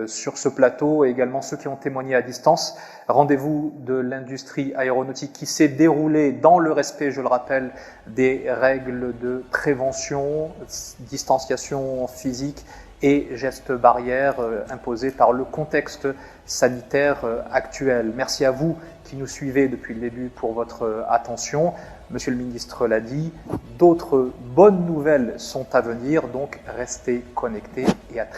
sur ce plateau et également ceux qui ont témoigné à distance. Rendez-vous de l'industrie aéronautique qui s'est déroulé dans le respect, je le rappelle, des règles de prévention, distanciation physique et gestes barrières imposés par le contexte sanitaire actuel. Merci à vous qui nous suivez depuis le début pour votre attention. Monsieur le ministre l'a dit, d'autres bonnes nouvelles sont à venir, donc restez connectés et à très